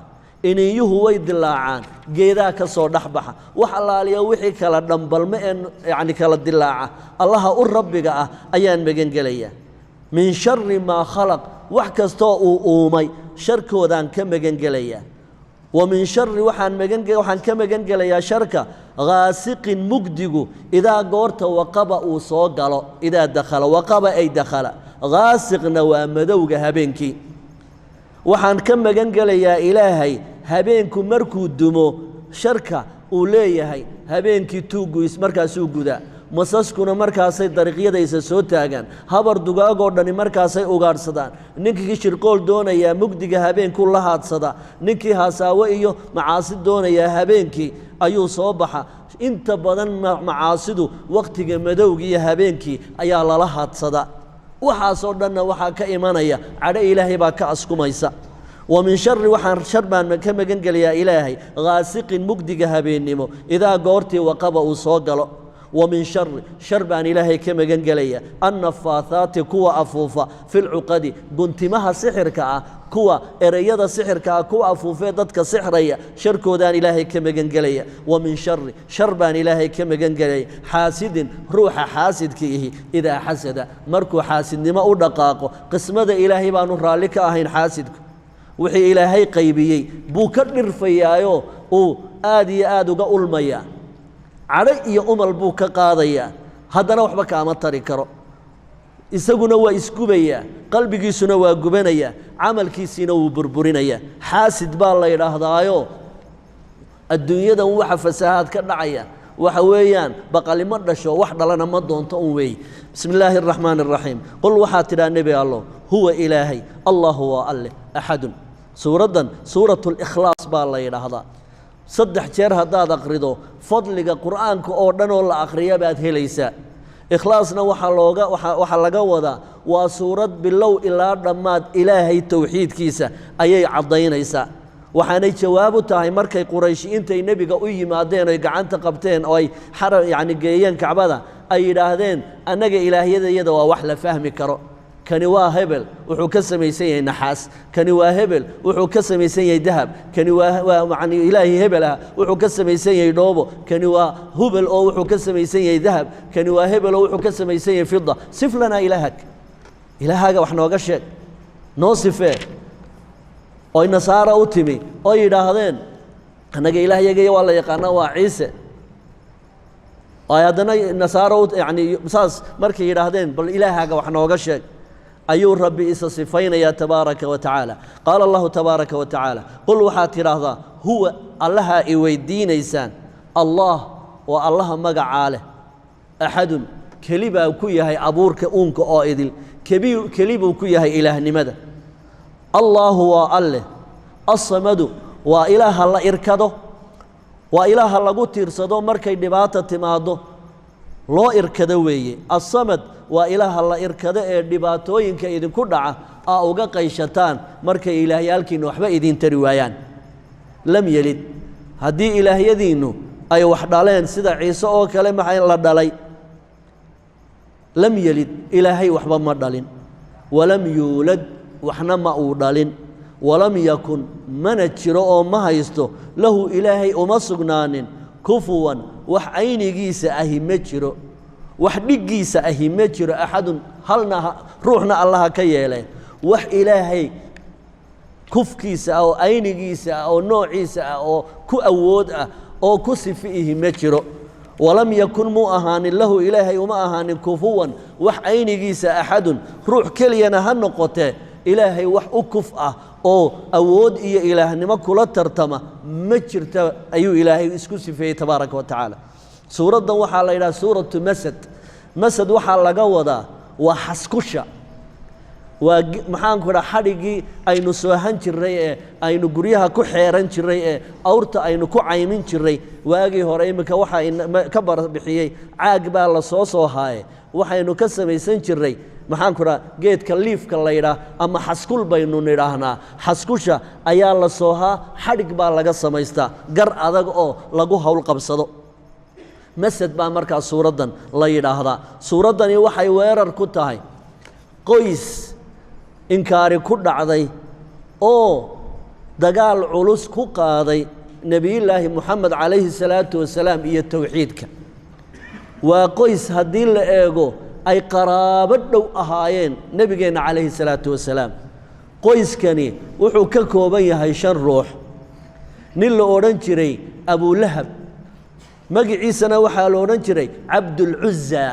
S3: iniyuhu way dilaacaan geedaa ka soo dhex baxa wax allaaliya wixii kala dhambalmo ee yacni kala dilaaca allaha u rabbiga ah ayaan magan gelayaa min shari maa khalaq wax kastoo uu uumay sharkoodaan ka magan gelayaa ومن شر وحان كما جنجل يا شركة غاسق مجدج إذا قرت وقب وصاقل إذا دخل وقب أي دخل غاسق نوى مدوج هبينكي وحان كما جنجل يا إلهي هبينكم مركو الدمو شركة وليهي هبينكي توجو اسمركا سوق ده masaskuna markaasay dariiqyadaysa soo taagaan habar dugaagoo dhani markaasay ugaadhsadaan ninkii shirqool doonaya mugdiga habeenkuu la haadsada ninkii hasaawo iyo macaasi doonaya habeenkii ayuu soo baxa inta badan macaasidu waqtiga madowga iyo habeenkii ayaa lala haadsada waxaasoo dhanna waxaa ka imanaya cadho ilaahay baa ka askumaysa ومن شر وحن شر بان كما جنجل يا إلهي غاسق مجدج هبينمو إذا قرتي وقب وصاقل ومن شر بان إلهي كما جنجليا النفاثات كوا أفوفا في العقد قنتمها سحر كا كوا إرياض سحر كا كوا أفوفا ضدك سحرية شركو دان إلهي كما جنجليا ومن شر بان إلهي كما جنجليا حاسد روح حاسد كيه إذا حسد مركو حاسد نما أدقاقو قسمة إلهي بانو رالك أهين حاسد وحي إلهي قيبيي بوكر فيايو أو آدي آدو قول ميا علي أمل بوك قاضيا هذا نوح بكا ما تريكرو إسقنا وإسكوبيا قلبي جسنا وجبنايا عمل كيسنا وبربرينيا حاسد بالله يرهضايو الدنيا ده وح فساد كنعيا وحويان بقى لمرة شو واحد لنا مضون تقوي بسم الله الرحمن الرحيم قل وحاتنا النبي الله هو إلهي الله هو الله أحد سورة الإخلاص بالله يرهضا صدح جير هذا أقرده فضلك قرآن كأردن ولا أقريا بعد هليسا إخلاصنا وحلقة وذا وسورة بالله إلا رماد إلهي التوحيد كيسا أي عضين إيسا وحني جوابه تاعي مركي قريش أنت النبي قوي ما دين يقعنت قبتين أو أي حر يعني جيان كعبدا أي راهدين أنك إلهي يد ووحل فهمي كرو كان واهبل وحو كسم يسيي نحاس كان واهبل وحو كسم يسيي ذهب كان يعني إلهي هبلها وحو كسم يسيي دوبو كان واهبل أو وحو كسم يسيي ذهب كان واهبل أو وحو كسم يسيي فضة صف لنا إلهك إلهك وحنا وقشك نوصفه أو النصارى أتمي أو يراهدين أنك إلهي يجي والله يقانا وعيسى أيادنا النصارى يعني مساس مركي يراهدين بل إلهك وحنا وقشك أيو ربي إسا صفين يا تبارك وتعالى قال الله تبارك وتعالى قل وحاتي رهضا هو الله إويدين إيسان الله والله مقعاله أحد كليبا كويا هي أبورك أونك آئدل كليبا كويا هي إله نمدا الله هو الله الصمد وإله الله إركضه وإله الله قد ترصده مركي دباتة تماده loo irkada weeye as-samad waa ilaaha la irkada ee dhibaatooyinka idin ku dhaca aa uga qayshataan markay ilaahyaalkiina waxba idin tari waayaan lam yalid haddii ilaahyadiinu ay wax dhaleen sida ciise oo kale maxay la dhalay lam yalid ilaahay waxba ma dhalin walam yuulad waxna ma uu dhalin walam yakun mana jiro oo ma haysto lahu ilaahay uma sugnaanin كفوا وحيني جيس أهمتشرو وحدي جيس أهمتشرو أحد هلنا روحنا الله كيله وح إلهي كف كيس أو أين جيس أو نوع عيسى أو كو أود أو كسف فيه متشرو ولم يكن مو أهان له إلهي وما أهان كفوا وحيني جيس أحد روح كلينا هالنقطة إلهي وح أكفأ أو أود إيه إله نما كل ترتمى مجرت أيو إلهي إسكوسي فيه تبارك وتعالى سورة دوحة إلى سورة مسد وحى لجودا وحسكشة ومحان كنا حريقي أي نسوهن شرّي أي نجريها كحيرن شرّي أورت أي نكعيمين شرّي واجي هرايمك وحى كبر بحيي عاقب على صوصه هاي وحى نكسم يسن شرّي maxaan ku raa geedka liifka la yiraahdo ama xaskul baynu niraahnaa xaskusha ayaa la soohaa xadhig baa laga samaystaa gar adag oo lagu hawl qabsado masad baa markaa suuradan la yiraahdaa suuradani waxay weerar ku tahay qoys inkaari ku dhacday oo dagaal culus ku qaaday nabiyullaahi muxamed calayhi salaatu wasalaam iyo tawxiidka waa qoys haddii la eego أي قرابة دو أهايين نبينا عليه الصلاة والسلام قويس كني وحو ككوبية هاي شن روح nin la odhan jiray abulahab magaciisana waxaa la odhan jiray cabdulcuzza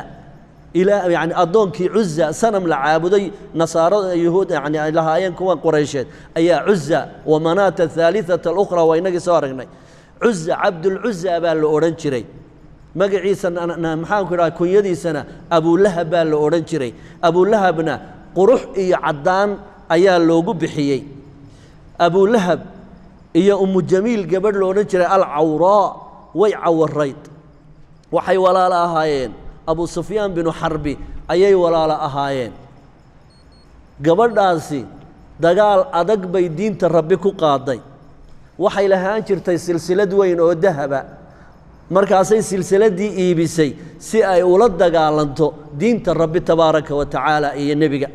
S3: يعني أدونكي عزة سنم لعابدي نصارى يهود يعني لهاين كمان قريشات أي عزة ومناة الثالثة الأخرى وينك صارنا عزة عبد العزة بالأورنجري مجلس أنا محاول كرا كون يدي سنة أبو لهب بالأورنجري أبو لهبنا قروح عدان أي لوجو بحيي أبو لهب هي أم جميل قبل الأورنجري العوراء ويعور الريد وحي ولا لا هاين أبو سفيان بن حربي أيي ولا لا أهاين قبل داسي دجال أدق بيدين تربيكو قاضي وحي لها أنشرتي سلسلة وين أو ذهب مركزي سلسلة دي إيبسي سي أي ولد دجال أنتو دين تربي تبارك وتعالى أي النبي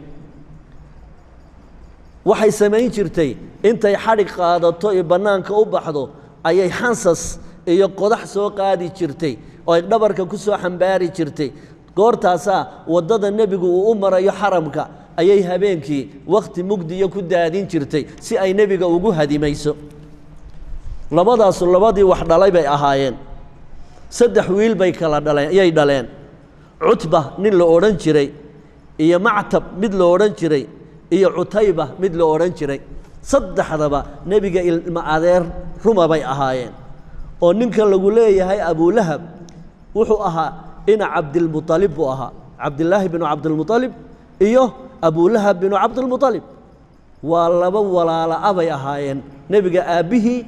S3: وحي سمين شرتي أنت يحرق قاضي بنانك أوبحضو أي حنسس أي قدح سوق قادي شرتي oo ay dhabarka ku soo xambaari jirtay goortaasa wadada nabigu uu marayo xaramka ayay habeenkii waqti mugdiyo ku daadin jirtay si ay nabiga ugu hadimayso labadii wax dhalay bay ahaayeen saddex wiil bay kala dhaleen ayay dhaleen cutba nin la oran jiray iyo mactab mid la oran jiray iyo cutayba mid la oran jiray saddexdaba nabiga ilma adeer ruma bay ahaayeen oo ninka lagu leeyahay abulahab wuxuu ahaa ina cabdilmuطalib buu ahaa cabdillaahi binu cabdilmuطalib iyo abulahab binu cabdilmuطalib waa laba walaala abay ahaayeen nebiga aabbihii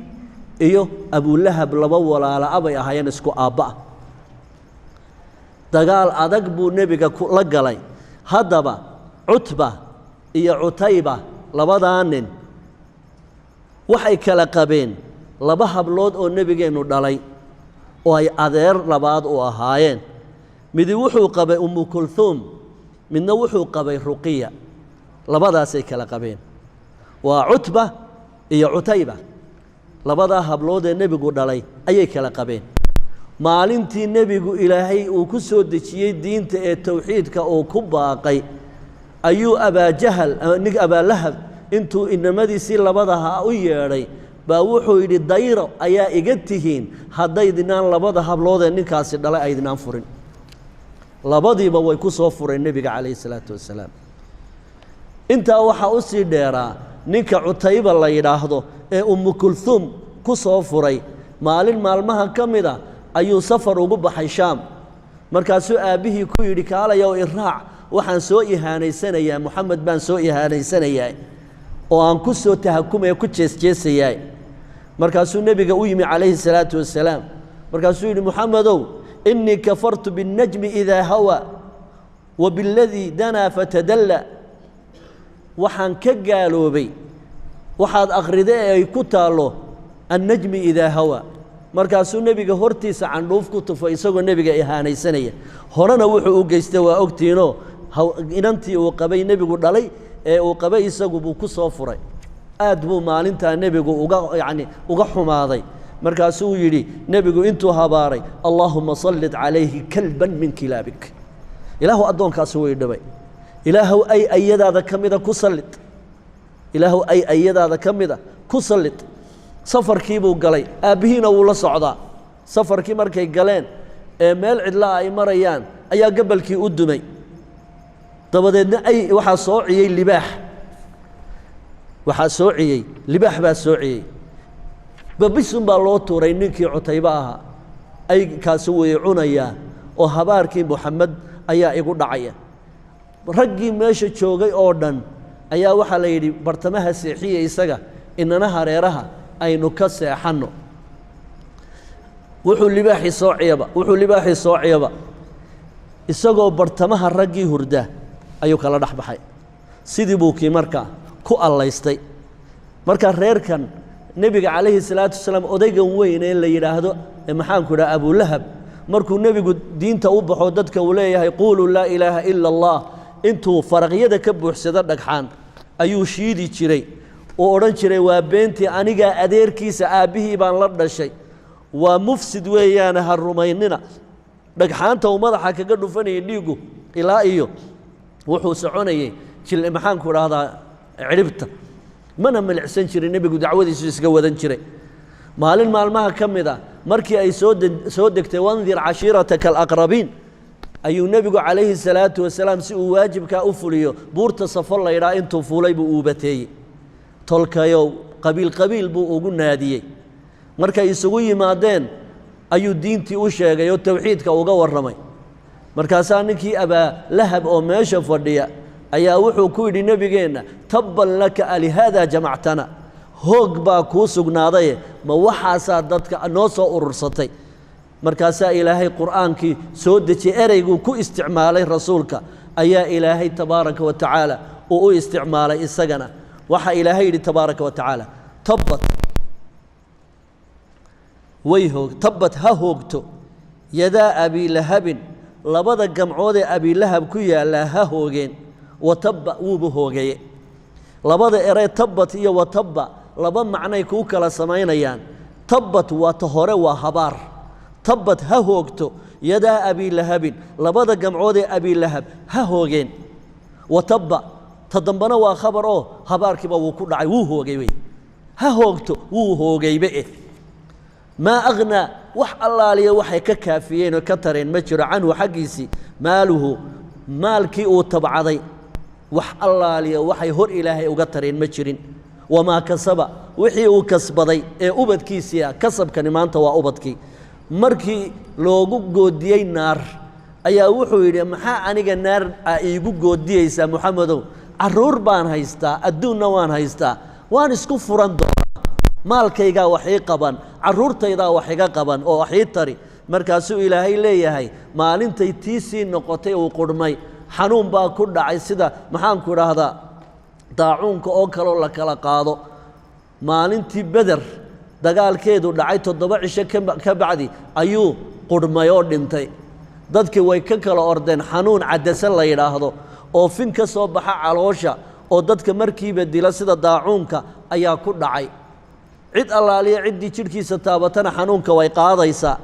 S3: iyo abulahab laba walaala abay ahaayeen isku aabba dagaal adag buu nebiga la galay haddaba cutba iyo cutayba labadaa nin waxay kala qabeen laba hablood oo nebigeennu dhalay oo ay adeer labaad u ahaayeen midi wuxuu qabay ummu kulthum midna wuxuu qabay ruqiya labadaasay kala qabeen waa cutba iyo cutayba labadaa hablood ee nebigu dhalay ayay kala qabeen maalintii nebigu ilaahay uu ku soo dejiyey diinta ee tawxiidka uu ku baaqay ayuu abaajahal nig abalahab intuu inamadiisii labadaha u yeedhay baa wuxuu yidhi dayro ayaa iga tihiin haddaydinaan labada hablood ee ninkaasi dhalay aydinaan furin labadiiba way ku soo fureen nebiga calayhi salaatu wasalaam intaa waxaa u sii dheeraa ninka cutayba la yidhaahdo ee ummu kulthum ku soo furay maalin maalmaha ka mid a ayuu safar ugu baxay shaam markaasuu aabbihii ku yidhi kaalayow iraac waxaan soo ihaanaysanayaa moxamed baan soo ihaanaysanayaa oo aan ku soo tahakumaya ku jeesjeesayaa markaasuu nebiga u yimi calayhi salaatu wasalaam markaasuu yidhi moxamedow innii kafartu binnajmi idaa hawa wa biladii danaa fatadalla waxaan ka gaaloobay waxaad akhrida ee ay ku taallo annajmi idaa hawa markaasuu nebiga hortiisa candhuuf ku tufay isagoo nebiga ihaanaysanaya horena wuxuu u geystay waa ogtiinoo inantii uu qabay nebigu dhalay ee uu qabay isagu buu ku soo furay aad buu maalintaa nebigu uga xumaaday markaasuu yidhi nebigu intuu habaaray allaahuma sallit calayhi kalban min kilaabik ilaahu addoonkaasi way dhibay ilaahow ay ayadaada ka mida ku sallid ilaahow ay ayadaada ka mida ku sallid safarkii buu galay aabbihiina wuu la socdaa safarkii markay galeen ee meel cidlaa ay marayaan ayaa gabalkii u dumay dabadeedna waxaa soociyey libaax libaax baa soociyey babisun baa loo tuuray ninkii cutayba ahaa aykaasi way cunayaa oo habaarkii moxamed ayaa igu dhacaya raggii meesha joogay oo dhan ayaa waxaa la yidhi bartamaha seexiya isaga inana hareeraha aynu ka seexanno wuxuu libaaxii soociyaba isagoo bartamaha raggii hurda ayuu kala dhex baxay sidii buu kii markaa ku allaystay markaa reerkan nebiga calayhi salaatu wasalaam odaygan weyn ee la yidhaahdo maxaanku idhaha abulahab markuu nebigu diinta u baxo dadka uu leeyahay quuluu laa ilaaha ila allah intuu faraqyada ka buuxsado dhagxaan ayuu shiidi jiray uu odhan jiray waa beentii anigaa adeerkiisa aabbihii baan la dhashay waa mufsid weeyaane ha rumaynina dhagxaanta uu madaxa kaga dhufanayay dhiiggu ilaa iyo wuxuu soconayey maxaanku idhaahdaa cidhibta mana milicsan jiray nebigu dacwadiisu iska wadan jiray maalin maalmaha ka mid ah markii ay soo degtay wandir cashiirataka alaqrabiin ayuu nebigu calayhi salaatu wasalaam si uu waajibkaa u fuliyo buurta safo laydhaa intuu fuulay buu uubateeyey tolkayow qabiil qabiil buu ugu naadiyey markay isugu yimaadeen ayuu diintii u sheegay oo tawxiidka uga warramay markaasaa ninkii abaa lahab oo meesha fadhiya ayaa wuxuu ku yidhi nebigeenna tabban laka alihaada jamactana hoog baa kuu sugnaadaye ma waxaasaa dadka noo soo urursatay markaasaa ilaahay qur'aankii soo dejiyey ereyguu ku isticmaalay rasuulka ayaa ilaahay tabaaraka wa tacaala uu u isticmaalay isagana waxaa ilaahay yidhi tabaaraka wa tacaala tabbat ha hoogto yadaa abiilahabin labada gamcoodee abiilahab ku yaallaa ha hoogeen watabba wuuba hoogaye labada erey tabbat iyo watabba laba macnay kuu kala samaynayaan tabbat waa ta hore waa habaar tabbat ha hoogto yadaa abiilahabin labada gamcoodee abiilahab ha hoogeen watabba ta dambana waa khabar oo habaarkiiba wuu ku dhacay wuu hoogay wey ha hoogto wuu hoogaybe maa aghnaa wax allaaliya waxay ka kaafiyeen oo ka tareen ma jiro canhu xaggiisii maaluhu maalkii uu tabcaday wax allaaliya waxay hor ilaahay uga tareen ma jirin wamaa kasaba wixii uu kasbaday ee ubadkiisii ah kasabkani maanta waa ubadkii markii loogu goodiyey naar ayaa wuxuu yidhi maxaa aniga naar aa iigu goodiyeysaa moxamedow carruur baan haystaa adduunna waan haystaa waan isku furan doonaa maalkaygaa wax ii qaban carruurtaydaa wax iga qaban oo wax ii tari markaasuu ilaahay leeyahay maalintay tiisii noqotay uu qudhmay xanuun baa ku dhacay sida maxaanku idhaahdaa daacuunka oo kaloo la kala qaado maalintii beder dagaalkeedu dhacay 7 cisho ka bacdi ayuu qudhmay oo dhintay dadkii way ka kala ordeen xanuun cadasan la yidhaahdo oo fin ka soo baxa caloosha oo dadka markiiba dila sida daacuunka ayaa ku dhacay cid allaaliya ciddii jidhkiisa taabatana xanuunka way qaadaysaa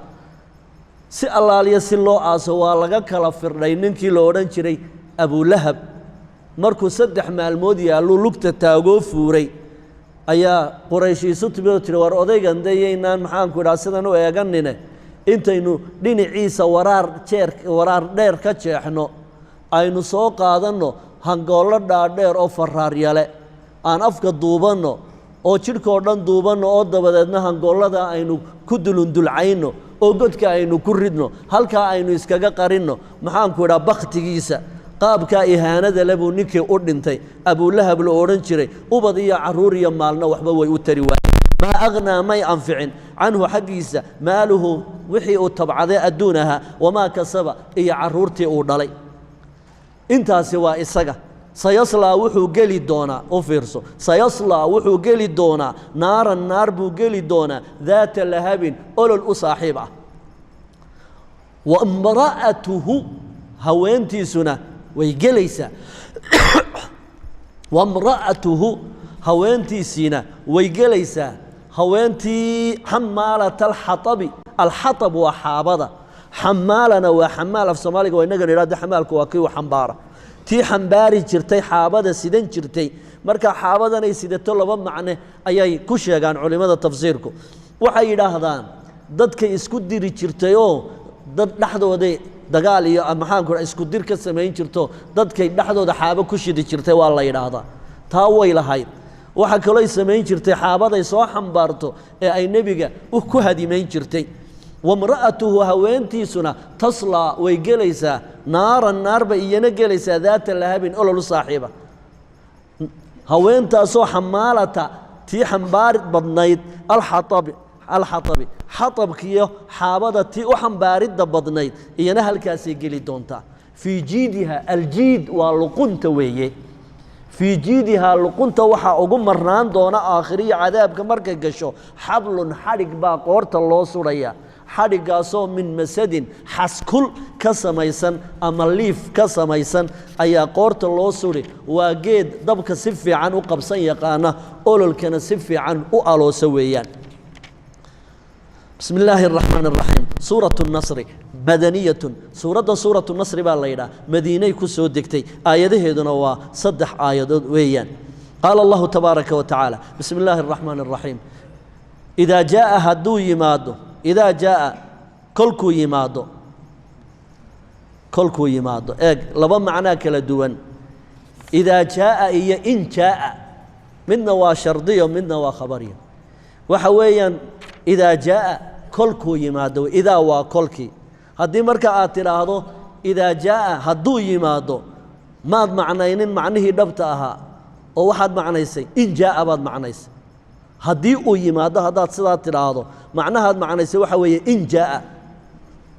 S3: si allaaliya si loo aaso waa laga kala firdhay ninkii la odhan jiray abulahab markuu 3 maalmood yaalluu lugta taagoo fuuray ayaa qurayshiisu timidoo tiri war odaygan dayaynaan maxaanku idhaha sidan u eeganine intaynu dhinaciisa waraar dheer ka jeexno aynu soo qaadanno hangoollo dhaadheer oo faraaryale aan afka duubanno oo jidhkao dhan duubanno oo dabadeedna hangoollada aynu ku dulundulcayno oo godka aynu ku ridno halkaa aynu iskaga qarinno maxaanku idhaha bakhtigiisa qaabkaa ihaanada le buu ninkii u dhintay abulahab la odhan jiray ubad iyo carruur iyo maalna waxba way u tari waayeen maa aghnaa may anficin canhu xaggiisa maaluhu wixii uu tabcaday adduun ahaa wamaa kasaba iyo carruurtii uu dhalay intaasi waa isaga sayaslaa wuxuu geli doonaa u fiirso sayaslaa wuxuu geli doonaa naaran naar buu geli doonaa daata lahabin olol u saaxiib ah wa imra'atuhu haweentiisuna way gelaysaa wamra'atuhu haweentiisiina way gelaysaa haweentii xamaalata alxatabi alxatab waa xaabada xamaalana waa xamaal af soomaaliga waa inaga nidhahdo xamaalku waa kii u xambaara tii xambaari jirtay xaabada sidan jirtay marka xaabadanay sidato laba macne ayay ku sheegaan culimmada tafsiirku waxay yidhaahdaan dadkay isku diri jirtay oo dad dhexdooday dagaal iyo maxaanku isku dir ka samayn jirto dadkay dhexdooda xaabo ku shidi jirtay waa la yidhaahdaa taa way lahayd waxa kaloo ay samayn jirtay xaabaday soo xambaarto ee ay nebiga ku hadimayn jirtay wamra'atuhu haweentiisuna taslaa way gelaysaa naaran naarba iyana gelaysaa daata lahabin olol u saaxiiba haweentaasoo xamaalata tii xambaari badnayd alxatabi xatabkiiyo xaabada tii u xambaaridda badnayd iyana halkaasay geli doontaa fii jiidiha aljiid waa luqunta weeye fii jiidihaa luqunta waxaa ugu marnaan doona aakhiriya cadaabka markay gasho xablun xadhig baa qoorta loo sudhaya xadhiggaasoo min masadin xaskul ka samaysan ama liif ka samaysan ayaa qoorta loo sudhi waa geed dabka si fiican u qabsan yaqaana ololkana si fiican u aloosa weeyaan بسم الله الرحمن الرحيم سورة النصر مدنية سورة النصر بالله مدينة كسو دكتي آياته دنوا صدح آيات ويان قال الله تبارك وتعالى بسم الله الرحمن الرحيم إذا جاء هدو يمادو إذا جاء كلكو يمادو كلكو يمادو لبا معناه كلا دوان إذا جاء إيا إن جاء منا وشرطية ومنا وخبرية وحويا إذا جاء كلكو يمادو إذا وكلكي هدي مركا آتراهدو إذا جاء هدو يمادو ما معنيين معنيه دبتها أو واحد معنيسي إن جاء بعد معنيسي هدي أو يمادو هذا صلاة تراهدو معناها معنيسي وحويا إن جاء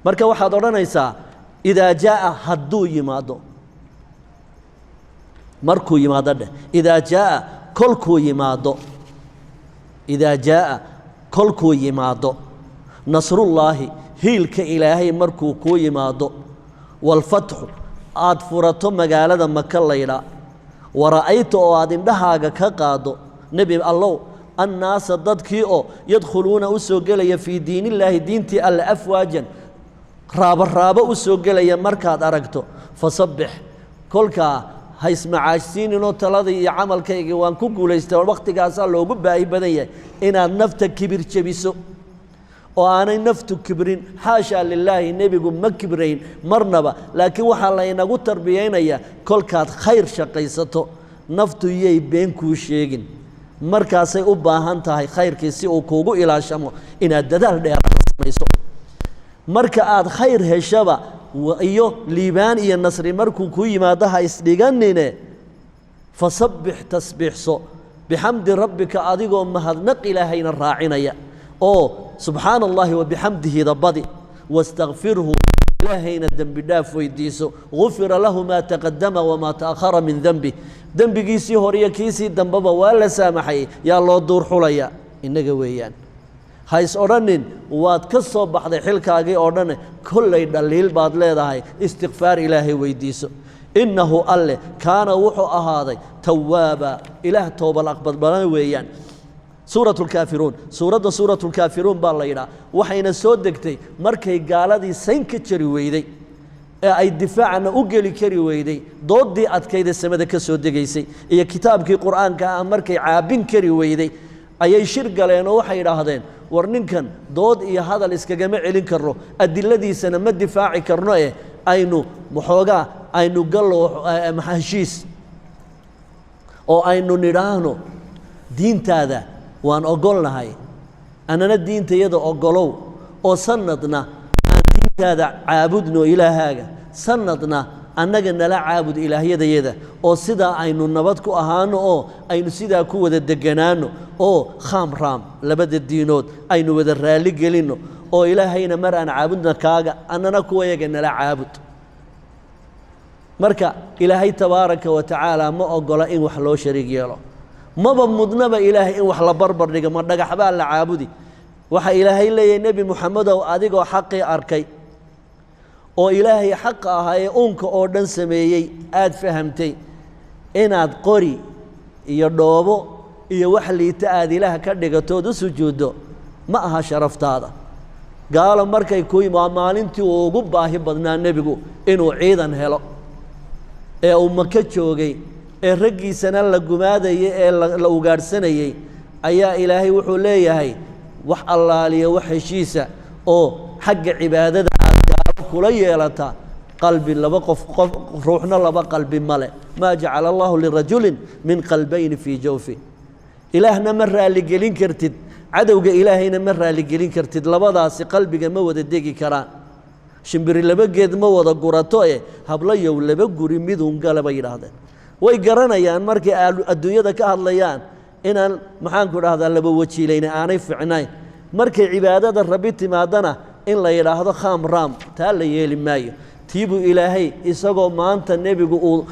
S3: مركا واحد ورانيسا إذا جاء هدو يمادو مركو يمادو إذا جاء كلكو يمادو إذا جاء كلكو يمادو نصر الله هيلك إلهي مركو كو يمادو والفتح آد فرطو مقالة مكة ليلا ورأيت آد اندهاق كقادو نبي الله الناس ضدكيو يدخلون أسوقلي في دين الله دينتي الأفواجا رابا أسوقلي مركاد أرقتو فصبح كلك هيس معاشين إنه تلاذي عمل كي وان كوكو ليستوى الوقت قاسال لو قبا أي بدنيا إن النفط كبير شبيسو وأنا نفط كبرين حاشا لله النبي قم مكبرين مرنبا لكن وحالا ينقو تربيين يا كل كات خير شقيستو نفط يي بينكو شيغين مركاسي أباهان تاهي خير كيسي وكوغو إلى شامو إن الددال دير سميسو مركات خير هشبا وإيو ليبان إيا النصر مركو كوي ما دها إسليغانيني فصبح تسبيح سو بحمد ربك أديقو مهد نقل هين الراعينيا أو سبحان الله وبحمده ضبضي واستغفره إلهين الدنب داف ويديسو غفر له ما تقدم وما تأخر من ذنبه ذنب كيسي هوريا كيسي دنبابا ولا سامحي يا الله دور حليا إنك ويان هايس أورانين واد كسو بحضي حلكاقي أورانين كل دليل بعد ليدهاي استغفار إلهي ويديسو إنه الله كان وحو أهاضي توابا إله توبا الأقبض بلان ويان سورة الكافرون سورة الكافرون بالله وحين سودكتي مركي قالدي سينكتشري ويدي أي دفاعنا أقلي كري ويدي ضدي أتكيد السمدة كسودكيسي إيا كتابك قرآن كان مركي عابين كري ويدي أي شرق لأنه وحي راهدين ورنكن ضد إيا هذا الإسكاقمع لنكرو الدي سنة ما الدفاعي كرنوه أينو محوغا أينو قلو محاشيس أو أينو نيرانو دين تاذا وان أقولنا هاي أنا الدين تيدا أقولو أو سندنا أن دين تاذا عابدنا إلى هاga سندنا أننا لا عابد إلى يدا أو سدا أينو نبضكو أهانو أو أينو سدا كو ذا دجنانو أو خام رام لبد الدينود أينو ذا الرالي قلينو أو إلى هينا مرة أنا عابدنا كاجا أننا كو يجنا لا عابد مركا إلهي تبارك وتعالى ما أقول إن وحلو شريك يلو ما بمضنب إلهي إن وحلا بربر نجا ما نجا حبال عابدي وح إلهي اللي النبي محمد وأديك وحقي أركي أو إلهي حق هاي أنك أردن سميي أد فهمتي إن أد قري يردوبو يوحلي تأدي لها كردك تود سجوده ما ها شرفت هذا قال مركي كوي ما مالنتي وقباه بدنا النبي إنه عيدا هلا أمك تشوجي الرجي سنة لجمادة لو جارسني أيا إلهي وحليه هاي وح الله لي وحشيسة أو حق عبادة كلية لتا قلبي لبقف روحنا لبق قلبي ملأ ما جعل الله لرجل من قلبين في جوفه إلهنا مرة لجلين كرتد عدو إلهنا مرة لجلين كرتد لبضاس قلبي مود الدقي كران شمبري لبقيد مود قرطوه هبليه ولبقوري ميدون قلب يراهد ويقرنا يان مركي الدنيا ذا كهالليان إن محانكو هذا لبوتشي لنا أنا فعناي مركي عبادة الربيت ما دنا إن لا يراهد خام رام تال يلي ماي تيبو إلهي إسقو ما أنت النبي يقول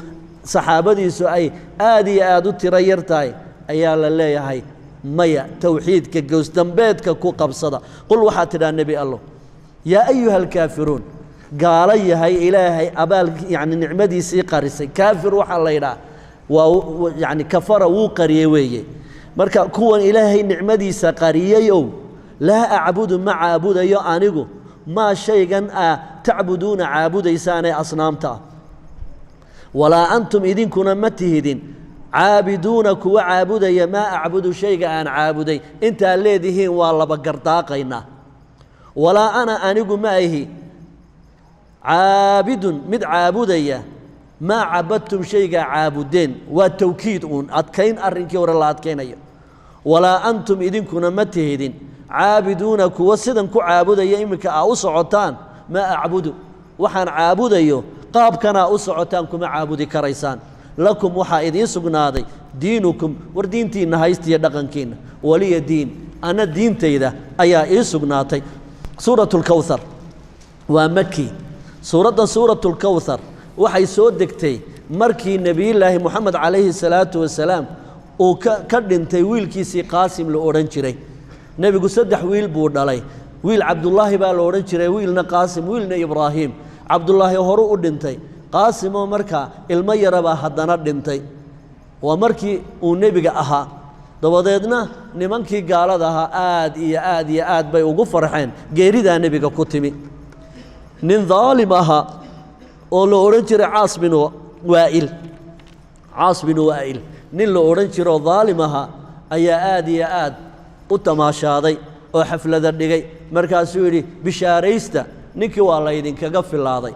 S3: صحابتي سؤال آدي آدو تريرتاي أيال الله يا هاي ميا توحيد كجوز دنبيت ككو قبصدا قل وحات النبي الله يا أيها الكافرون قال يا هاي إلهي أبال يعني نعمتي سيقارسي كافر وحلا يرى ويعني كفر وقريوي مركا كون إلهي نعمتي سقريو لا أعبد مع عبود يا أنيقو ما شيئا تعبدون عابد إساني أصنامتا ولا أنتم إذن كنا متهدين caabiduuna kuwa caabudaya maa acbudu shayga aan caabuday intaad leedihiin waa laba gardaaqaynaa walaa ana anigu ma ahi caabidun mid caabudaya maa cabadtum shaygaa caabudeen waa tawkiid uun adkayn arrinkii hore la adkaynayo walaa antum idinkuna ma tihidin caabiduuna kuwa sidan ku caabudaya iminka aa u socotaan maa acbudu waxaan caabudayo qaabkanaa u socotaan kuma caabudi karaysaan lakum waxaa idiin sugnaaday diinukum war diintiinna haystiya dhaqankiinna waliya diin ana diintayda ayaa ii sugnaatay suuratu lkowhar waa maki suuraddan suuratu lkowhar waxay soo degtay markii nebiyullaahi moxamed calayhi salaatu wasalaam uu ka dhintay wiilkiisii qaasim la odhan jiray nebigu 3 wiil buu dhalay wiil cabdullaahi baa la odhan jiray wiilna qaasim wiilna ibraahiim cabdullaahi horu u dhintay qaasimoo markaa ilmo yarabaa haddana dhintay waa markii uu nebiga ahaa dabadeedna nimankii gaalada ahaa aad iyo aad iyo aad bay ugu farxeen geeridaa nebiga ku timi nin daalim ahaa oo la odhan jiray caas bin waa'il nin la odhan jiroo daalim ahaa ayaa aad iyo aad u tamaashaaday oo xaflada dhigay markaasuu yidhi bishaaraysta ninkii waa laydinkaga filaaday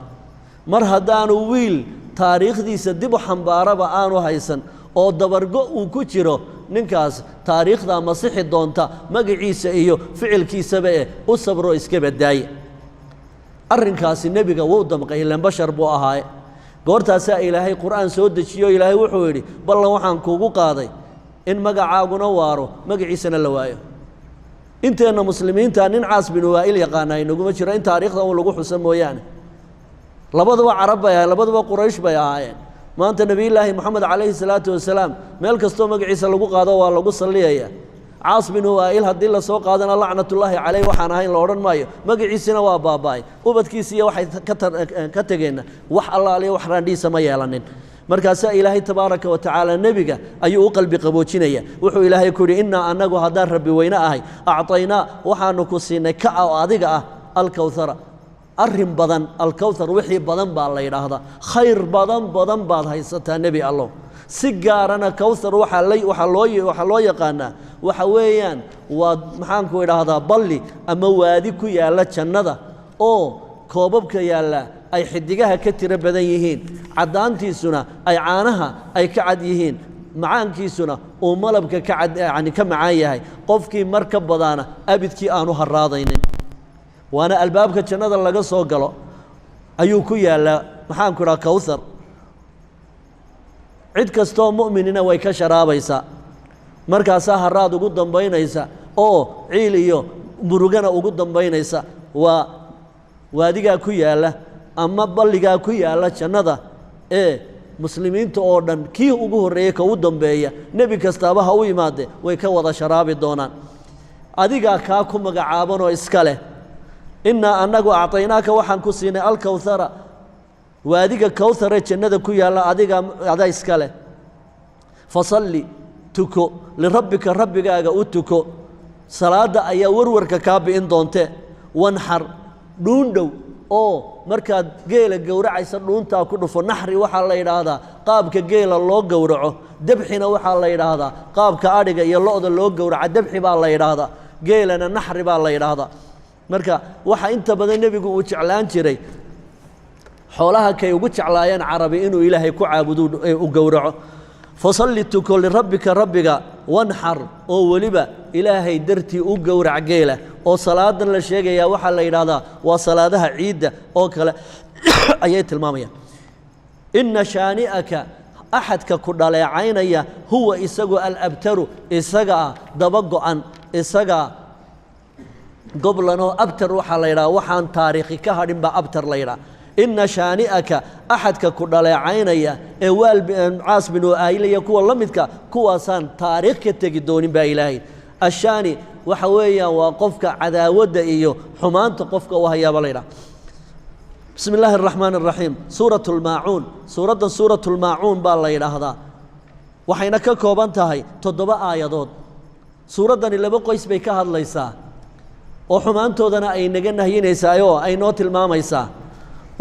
S3: mar haddaanu wiil taariikhdiisa dib u xambaaraba aanu haysan oo dabargo uu ku jiro ninkaas taariikhdaa masixi doonta magaciisa iyo ficilkiisaba u sabro iska badaaye arrinkaasi nebiga wuu damqay ilaan bashar buu ahaaye goortaasaa ilaahay qur'aan soo dejiyo ilaahay wuxuu yidhi ballan waxaan kuugu qaaday in magacaaguna waaro magaciisana la waayo inteenna muslimiinta nin caas bin waa'il yaqaana inaguma jiro in taariikhda un lagu xusa mooyaane labaduba carab bay ahaayeen labaduba quraysh bay ahaayeen maanta nebiyullaahi moxamed calayhi salaatu wasalaam meel kastoo magaciisa lagu qaado waa lagu salliyaya caas bin waa'il haddii la soo qaadana lacnatullaahi calayh waxaan ahayn la odhan maayo magaciisina waa baaba'ay ubadkiisiiyo waxay ka tegeenna wax allaaliyo wax raandhiisa ma yeelanin markaasaa ilaahay tabaaraka wa tacaala nebiga ayuu u qalbi qaboojinaya wuxuu ilaahay ku yidhi innaa annagu haddaan rabbi weyne ahay acطaynaa waxaanu ku siinay ka oo adiga ah alkowhara arrin badan alkowhar wixii badan baa la yidhaahdaa khayr badan baad haysataa nebi allow si gaarana kowhar waxaa loo yaqaanaa waxa weeyaan waa maxaanku idhaahdaa balli ama waadi ku yaalla jannada oo koobabka yaalla ay xidigaha ka tiro badan yihiin caddaantiisuna ay caanaha ay ka cad yihiin macaankiisuna uu malabka ka macaan yahay qofkii mar ka badaana abidkii aanu haraadaynin waana albaabka jannada laga soo galo ayuu ku yaallaa maxaanku idhaha kowhar cid kastoo mu'minina way ka sharaabaysaa markaasaa haraad ugu dambaynaysa oo ciil iyo murugana ugu dambaynaysa waa waadigaa ku yaalla ama balligaa ku yaalla jannada ee muslimiinta oo dhan kii ugu horreeyey ka u dambeeya nebi kastaaba ha u yimaadee way ka wada sharaabi doonaan adigaa kaa ku magacaabanoo iska leh innaa annagu acطaynaaka waxaan ku siinay alkowhara waadiga kowharee jannada ku yaalla adaa iska leh fasalli tuko lirabbika rabbigaaga u tuko salaadda ayaa warwarka kaa bi'in doontee wanxar dhuundhow oo markaad geela gowracaysa dhuuntaa ku dhufo naxri waxaa la yidhaahdaa qaabka geela loo gowraco debxina waxaa la yidhaahdaa qaabka adhiga iyo lo'da loo gowraca debxi baa la yidhaahdaa geelana naxri baa la yidhaahdaa marka waxa inta badan nebigu uu jeclaan jiray xoolaha kay ugu jeclaayeen carabi inuu ilaahay ku caabudo u gowraco fasalli tuko lirabbika rabbiga wanxar oo weliba ilaahay dartii u gowrac geela oo salaadan la sheegayaa waxaa la yidhaahdaa waa salaadaha ciidda oo kale ayay tilmaamayaan inna shaani'aka axadka ku dhaleecaynaya huwa isagu alabtaru isagaa daba go'an isagaa goblanoo abtar waxaa la yidhaha waxaan taariikhi ka hadhin baa abtar la yidhaha inna shaani'aka axadka ku dhaleecaynaya ee caas bin waa'il iyo kuwa la midka kuwaasaan taariikh ka tegi doonin baa ilaahay ashaani waxa weeyaan waa qofka cadaawadda iyo xumaanta qofka u hayaaba la yidhaha bismi illaahi araxmaan araxiim suuratu lmaacuun suuraddan suuratu lmaacuun baa la yidhaahdaa waxayna ka kooban tahay 7 aayadood suuraddani 2 qoys bay ka hadlaysaa oo xumaantoodana ay naga nahyinaysaayoo ay noo tilmaamaysaa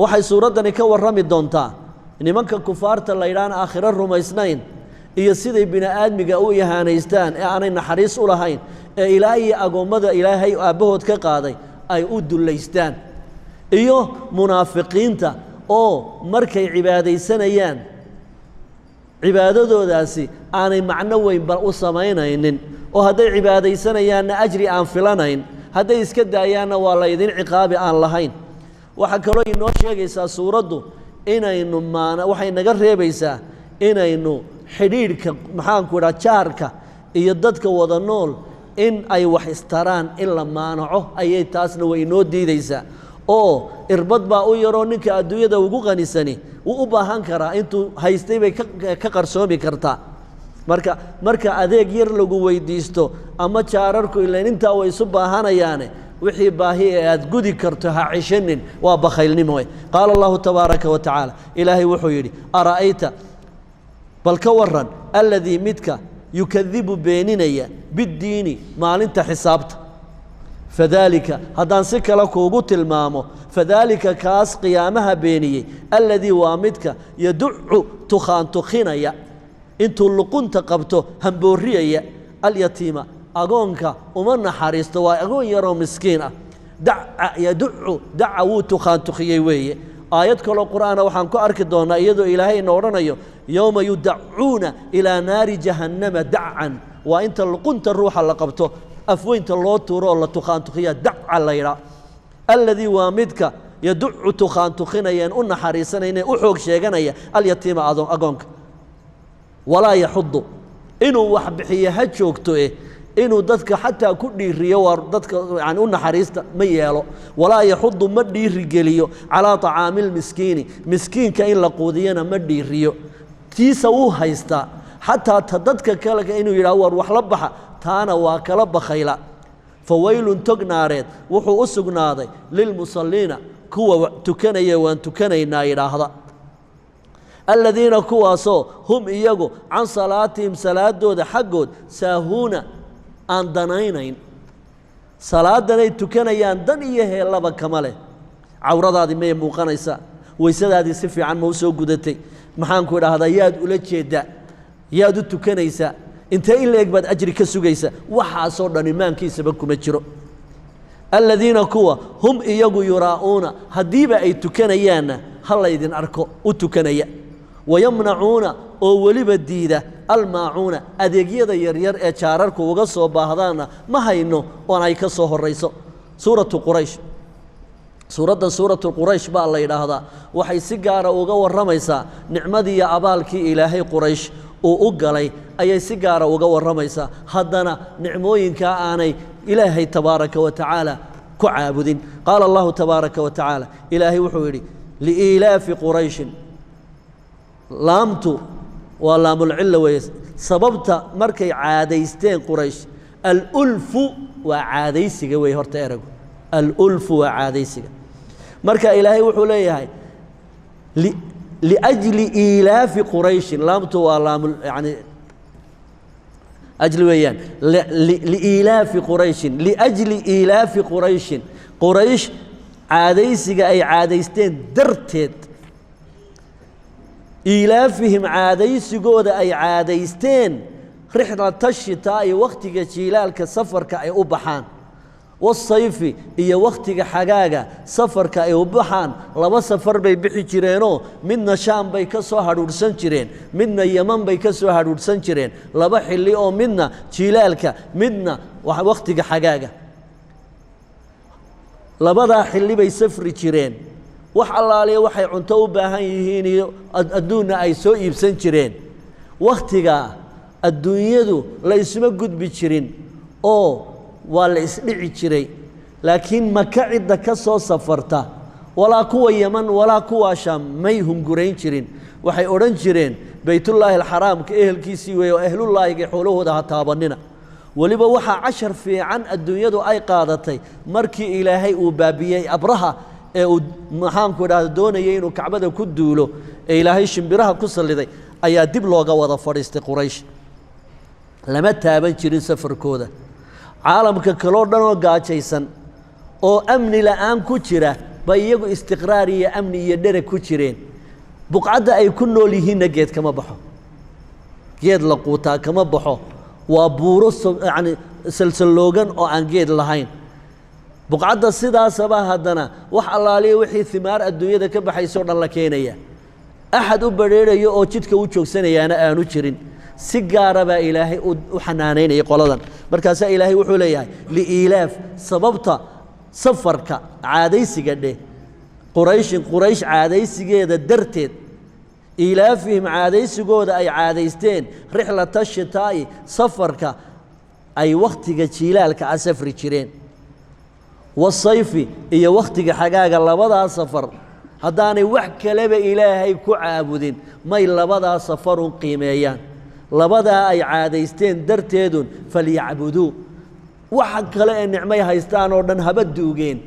S3: waxay suuraddani ka warrami doontaa nimanka kufaarta la yidhaahna aakhiro rumaysnayn iyo siday bini aadmiga u ihaanaystaan ee aanay naxariis u lahayn ee ilaahay iyo agoommada ilaahay aabbahood ka qaaday ay u dullaystaan iyo munaafiqiinta oo markay cibaadaysanayaan cibaadadoodaasi aanay macno weynba u samaynaynin oo hadday cibaadaysanayaanna ajri aan filanayn hadday iska daayaanna waa laydin ciqaabi aan lahayn waxaa kaloo inoo sheegaysaa suuraddu inaynu waxay naga reebaysaa inaynu xidhiidhka maxaanku idhaha jaarka iyo dadka wada nool in ay wax istaraan in la maanaco ayay taasna way inoo diidaysaa oo irbad baa u yaroo ninka adduunyada ugu qanisani wuu u baahan karaa intuu haystay bay ka qarsoomi kartaa marka adeeg yar lagu weydiisto ama jaararku ilaan intaa way isu baahanayaane wixii baahi ee aad gudi karto ha cishanin waa bakhaylnimo qaala allahu tabaaraka wa tacaala ilaahay wuxuu yidhi ara'ayta bal ka waran alladii midka yukadibu beeninaya biddiini maalinta xisaabta fadaalika haddaan si kale kuugu tilmaamo fadaalika kaas qiyaamaha beeniyey alladii waa midka yaducu tukhaantukhinaya intuu luqunta qabto hamboorriyaya alyatiima agoonka uma naxariisto waa agoon yaroo miskiin ah daca yaducu daca wuu tukhaantukhiyey weeye aayad kaloo qur'aana waxaan ku arki doonnaa iyadoo ilaahayna odhanayo yowma yudacuuna ilaa naari jahannama dacan waa inta luqunta ruuxa la qabto afweynta loo tuuro oo la tukhaantukhiya daca laydhaa alladii waa midka yaducu tukhaantukhinayeen u naxariisanayne u xoog sheeganaya alyatiima agoonka walaa yaxudu inuu wax bixiyo ha joogto inuu dadka xataa ku dhiiriyo waa dadka yani u naxariista ma yeelo walaa yaxudu ma dhiirigeliyo calaa طacaami اlmiskiini miskiinka in la quudiyana ma dhiiriyo tiisa wuu haystaa xataa ta dadka kale inuu yidhaho war wax la baxa taana waa kala bakhayla fawaylun tog naareed wuxuu u sugnaaday lilmusalliina kuwa tukanaya waan tukanaynaa yidhaahda aladiina kuwaasoo hum iyagu can salaatihim salaadooda xaggood saahuuna aan danaynayn salaadanay tukanayaan dan iyo heellaba kama leh cawradaadii mayay muuqanaysaa weysadaadii si fiican ma u soo gudatay maxaanku idhaahdaa yaad ula jeeddaa yaad u tukanaysaa intee in la eg baad ajri ka sugaysa waxaasoo dhan imaankiisaba kuma jiro aladiina kuwa hum iyagu yuraa'uuna haddiiba ay tukanayaanna ha laydin arko u tukanaya wayamnacuuna oo weliba diida almaacuuna adeegyada yaryar ee jaararku uga soo baahdaanna ma hayno oon ay ka soo horrayso suuratu quraysh suuraddan suuratu quraysh baa la yidhaahdaa waxay si gaara uga warramaysaa nicmadii iyo abaalkii ilaahay quraysh uu u galay ayay si gaara uga warramaysaa haddana nicmooyinkaa aanay ilaahay tabaaraka wa tacaala ku caabudin qaala allahu tabaaraka wa tacaala ilaahay wuxuu yidhi liiilaafi qurayshin laamtu waa laamulcilla weeye sababta markay caadaysteen quraysh alulfu waa caadaysiga weeye horta eragu alulfu waa caadaysiga marka ilaahay wuxuu leeyahay liajli iilaafi qurayshin laamtu waa laamul yani ajli weeyaan liiilaafi qurayshin liajli iilaafi qurayshin quraysh caadaysiga ay caadaysteen darteed iilaafihim caadaysigooda ay caadaysteen rixlata shitaa'i wakhtiga jiilaalka safarka ay u baxaan wasayfi iyo wakhtiga xagaaga safarka ay u baxaan laba safar bay bixi jireenoo midna shaam bay ka soo hadhuudhsan jireen midna yeman bay ka soo hadhuudhsan jireen laba xilli oo midna jiilaalka midna wakhtiga xagaaga labadaa xilli bay safri jireen wax allaaliya waxay cunto u baahan yihiin iyo adduunna ay soo iibsan jireen wakhtigaa adduunyadu la isuma gudbi jirin oo waa la isdhici jiray laakiin maka cidda ka soo safarta walaa kuwa yeman walaa kuwa shaam may hungurayn jirin waxay odhan jireen baytullaahi alxaraamka ehelkiisii weeye oo ahlullaahiga xoolahooda ha taabanina weliba waxaa cashar fiican adduunyadu ay qaadatay markii ilaahay uu baabiyey abraha ee uu maxaanku idhaahda doonayay inuu kacbada ku duulo ee ilaahay shimbiraha ku salliday ayaa dib looga wada fadhiistay quraysh lama taaban jirin safarkooda caalamka kaloo dhan oo gaajaysan oo amni la'aan ku jira bay iyagu istiqraar iyo amni iyo dhereg ku jireen buqcadda ay ku nool yihiinna geed kama baxo geed la quutaa kama baxo waa buuro yani salsaloogan oo aan geed lahayn buqcadda sidaasaba haddana wax allaaliya wixii thimaar adduunyada ka baxaysoo dhan la keenaya axad u badheerayo oo jidka u joogsanayaana aanu jirin si gaara baa ilaahay u xanaanaynaya qoladan markaasaa ilaahay wuxuu leeyahay liilaaf sababta safarka caadaysiga dheh quraysh caadaysigeeda darteed ilaafihim caadaysigooda ay caadaysteen rixlata shitaa'i safarka ay wakhtiga jiilaalka a safri jireen wasayfi iyo wakhtiga xagaaga labadaa safar haddaanay wax kaleba ilaahay ku caabudin may labadaa safarun qiimeeyaan labadaa ay caadaysteen darteedun falyacbuduu waxa kale ee nicmay haystaan oo dhan haba duugeen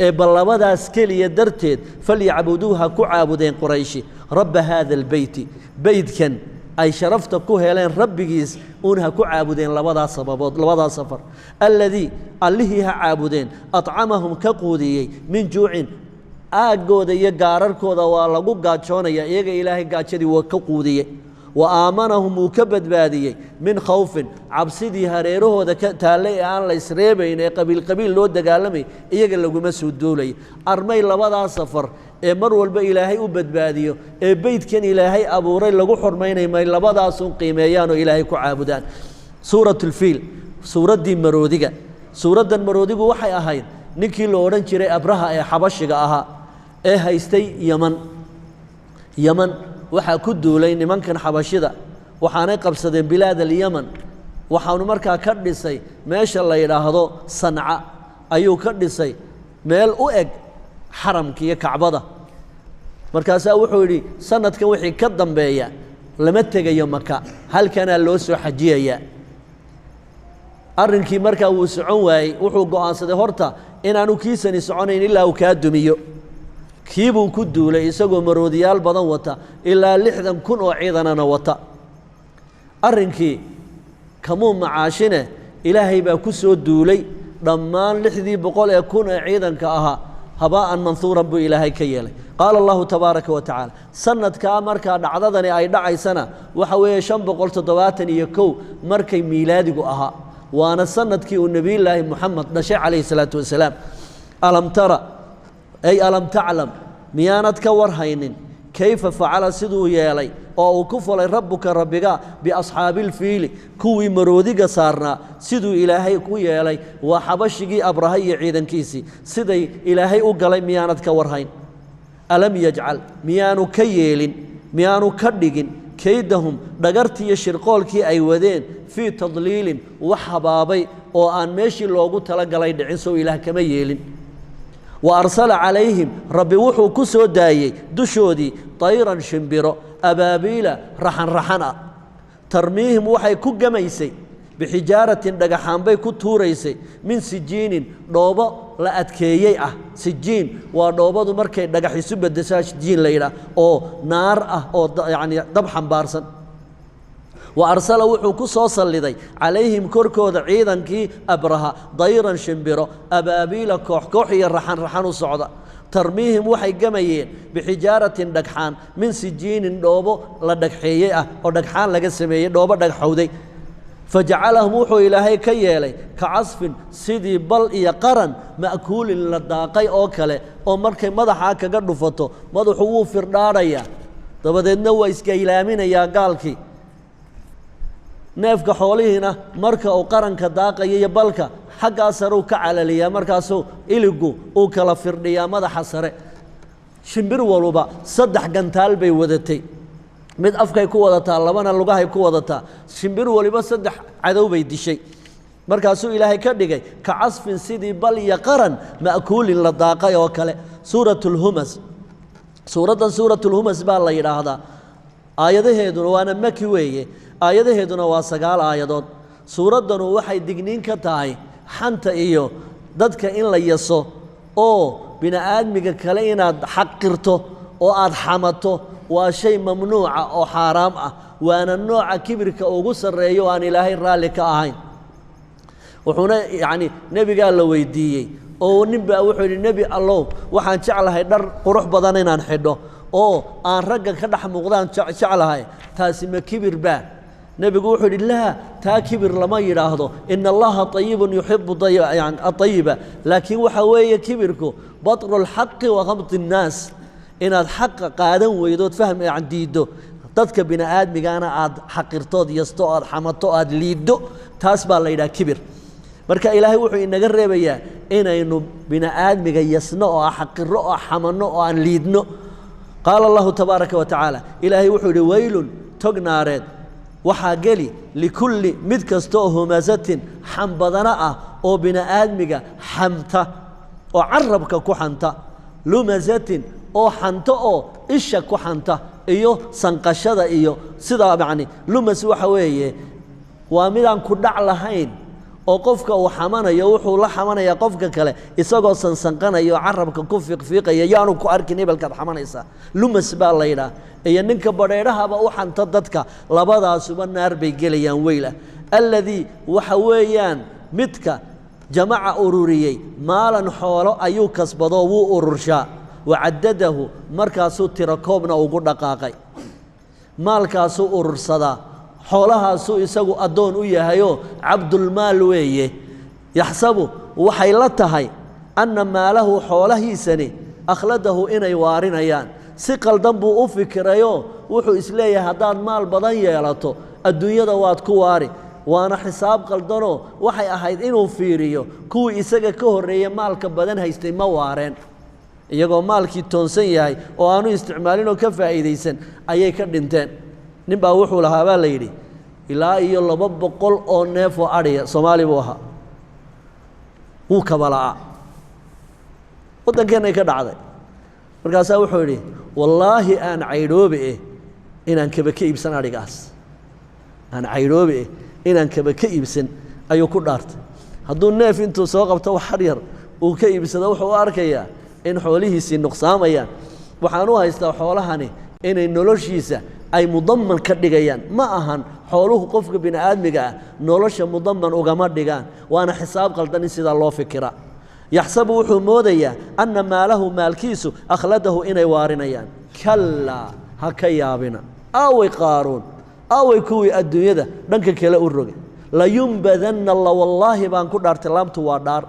S3: ee bal labadaas keliya darteed falyacbuduu ha ku caabudeen qurayshi rabba haada albeyti beydkan ay sharafta ku heleen rabbigiis uun ha ku caabudeen labadaa sababood labadaa safar alladii allihii ha caabudeen acamahum ka quudiyey min juucin aaggooda iyo gaararkooda waa lagu gaajoonaya iyaga ilaahay gaajadii waa ka quudiyey wa aamanahum uu ka badbaadiyey min khawfin cabsidii hareerahooda ka taallay ee aan la isreebayn ee qabiil loo dagaalamay iyaga laguma soo duulay armay labadaa safar ee mar walba ilaahay u badbaadiyo ee beydkan ilaahay abuuray lagu xurmaynay may labadaasun qiimeeyaan oo ilaahay ku caabudaan suuratulfiil suuraddii maroodiga suuraddan maroodigu waxay ahayd ninkii la odhan jiray abraha ee xabashiga ahaa ee haystay yaman waxaa ku duulay nimankan xabashida waxaanay qabsadeen bilaad alyaman waxaanu markaa ka dhisay meesha la yidhaahdo sanca ayuu ka dhisay meel u eg xaramka iyo kacbada markaasaa wuxuu yidhi sanadkan wixii ka dambeeya lama tegayo maka halkanaa loo soo xajiyayaa arrinkii markaa wuu socon waayey wuxuu go'aansaday horta inaanu kiisani soconayn ilaa uu kaa dumiyo kiibuu ku duulay isagoo maroodiyaal badan wata ilaa 60,000 oo ciidanana wata arrinkii kamuu macaashine ilaahay baa ku soo duulay dhammaan 600,000 ee ciidanka ahaa habaa'an manhuuran buu ilaahay ka yeelay qaala allahu tabaaraka wa tacaala sanadkaa markaa dhacdadani ay dhacaysana waxa weeye 571 markay miilaadigu ahaa waana sanadkii uu nebiyullaahi moxamed dhashay calayhi salaatu wasalaam alam tara ay alam taclam miyaanad ka warhaynin kayfa facala siduu yeelay oo uu ku falay rabbuka rabbiga biasxaabiilfiili kuwii maroodiga saarnaa siduu ilaahay ku yeelay waa xabashigii abraha iyo ciidankiisii siday ilaahay u galay miyaanad ka warhayn alam yajcal miyaanu ka yeelin miyaanu ka dhigin kaydahum dhagartii iyo shirqoolkii ay wadeen fii tadliilin wax habaabay oo aan meeshii loogu talagalay dhicin sow ilaah kama yeelin wa arsala calayhim rabbi wuxuu ku soo daayey dushoodii tayran shimbiro abaabiila raxan ah tarmiihim waxay ku gamaysay bixijaaratin dhagaxaan bay ku tuuraysay min sijiinin dhoobo la adkeeyey ah sijiin waa dhoobadu markay dhagax isu beddeshaa sijiin la yidhaah oo naar ah oo yacni dab xambaarsan wa arsala wuxuu ku soo salliday calayhim korkooda ciidankii abraha dayran shimbiro abaabiila koox iyo raxan u socda tarmiihim waxay gamayeen bixijaaratin dhagxaan min sijiinin dhoobo la dhagxeeyey ah oo dhagxaan laga sameeyey dhoobo dhagxowday fajacalahum wuxuu ilaahay ka yeelay ka casfin sidii bal iyo qaran ma'kuulin la daaqay oo kale oo markay madaxaa kaga dhufato madaxu wuu firdhaadhayaa dabadeedna waa iskailaaminayaa gaalkii neefka xoolihiina marka uu qaranka daaqaya iyo balka xaggaa sare uu ka calaliyaa markaasuu iligu uu kala firdhiyaa madaxa sare shimbir waluba 3 gantaal bay wadatay mid afkay ku wadataa labana lugahay ku wadataa shimbir waliba 3 cadow bay dishay markaasuu ilaahay ka dhigay ka casfin sidii bal iyo qaran ma'kuulin la daaqay oo kale suuratulhumas suuraddan suuratulhumas baa la yidhaahdaa aayadaheeduna waana maki weeye aayadaheeduna waa 9 aayadood suuraddanu waxay digniin ka tahay xanta iyo dadka in la yaso oo bini'aadmiga kale inaad xaqirto oo aad xamato waa shay mamnuuca oo xaaraam ah waana nooca kibirka ugu sarreeyo oo aan ilaahay raalli ka ahayn wuxuuna yacni nebigaa la weydiiyey oo nin baa wuxuu yidhi nebi allow waxaan jeclahay dhar qurux badan inaan xidho oo aan ragga ka dhex muuqdaan jeclahay taasi ma kibir baa nebigu wuxuu yidhi laa taa kibir lama yidhaahdo ina allaha طayibun yuxibu yani aطayiba laakiin waxa weeye kibirku batru اlxaqi wa khamti الnaas inaad xaqa qaadan weydood fahm yani diiddo dadka bini aadmigaana aad xaqirtood yasto aad xamato aad liiddo taas baa la yidhaha kibir marka ilaahay wuxuu inaga reebayaa inaynu bini aadmiga yasno oo xaqiro oo xamanno oo aan liidno qaala allahu tabaaraka wa tacaala ilaahay wuxuu yidhi weylun tog naareed waxaa geli likulli mid kasta oo humasatin xambadana ah oo bini aadmiga xamta oo carabka ku xanta lumasatin oo xanto oo isha ku xanta iyo sanqashada iyo sidaa yacni lumas waxa weeye waa midaan ku dhac lahayn oo qofka uu xamanayo wuxuu la xamanayaa qofka kale isagoo sansanqanayo carabka ku fiiqfiiqaya yaanu ku arkin hebelkaad xamanaysaa lumas baa la yidhaah iyo ninka badheedhahaba u xanta dadka labadaasuba naar bay gelayaan weylah alladii waxa weeyaan midka jamaca ururiyey maalan xoolo ayuu kasbadoo wuu ururshaa wacadadahu markaasuu tirakoobna ugu dhaqaaqay maalkaasuu urursadaa xoolahaasuu isagu addoon u yahayoo cabdulmaal weeye yaxsabu waxay la tahay anna maalahu xoolahiisani akhladahu inay waarinayaan si qaldan buu u fikirayoo wuxuu isleeyahay haddaad maal badan yeelato adduunyada waad ku waari waana xisaab qaldanoo waxay ahayd inuu fiiriyo kuwii isaga ka horreeye maalka badan haystay ma waareen iyagoo maalkii toonsan yahay oo aanu isticmaalin oo ka faa'iidaysan ayay ka dhinteen nin baa wuxuu lahaa baa la yidhi ilaa iyo 200 oo neef oo adhiya Soomaali buu ahaa wuu kabalaa waddankeennay ka dhacday markaasaa wuxuu yidhi wallaahi aan caydhoobe inaan kaba ka iibsan adhigaas aan caydhoobe inaan kaba ka iibsan ayuu ku dhaartay hadduu neef intuu soo qabto wax yar uu ka iibsado wuxuu u arkayaa in xoolihiisii nuqsaamayaan waxaan u haystaa xoolahani inay noloshiisa ay mudamman ka dhigayaan ma ahan xooluhu qofka bini aadmiga ah nolosha mudamman ugama dhigaan waana xisaab qaldan in sidaa loo fikira yaxsabu wuxuu moodayaa anna maalahu maalkiisu akhladahu inay waarinayaan kallaa ha ka yaabina aaway qaaruun aaway kuwii adduunyada dhanka kale u roge layumbadanna lawallaahi baan ku dhaartay laamtu waa dhaar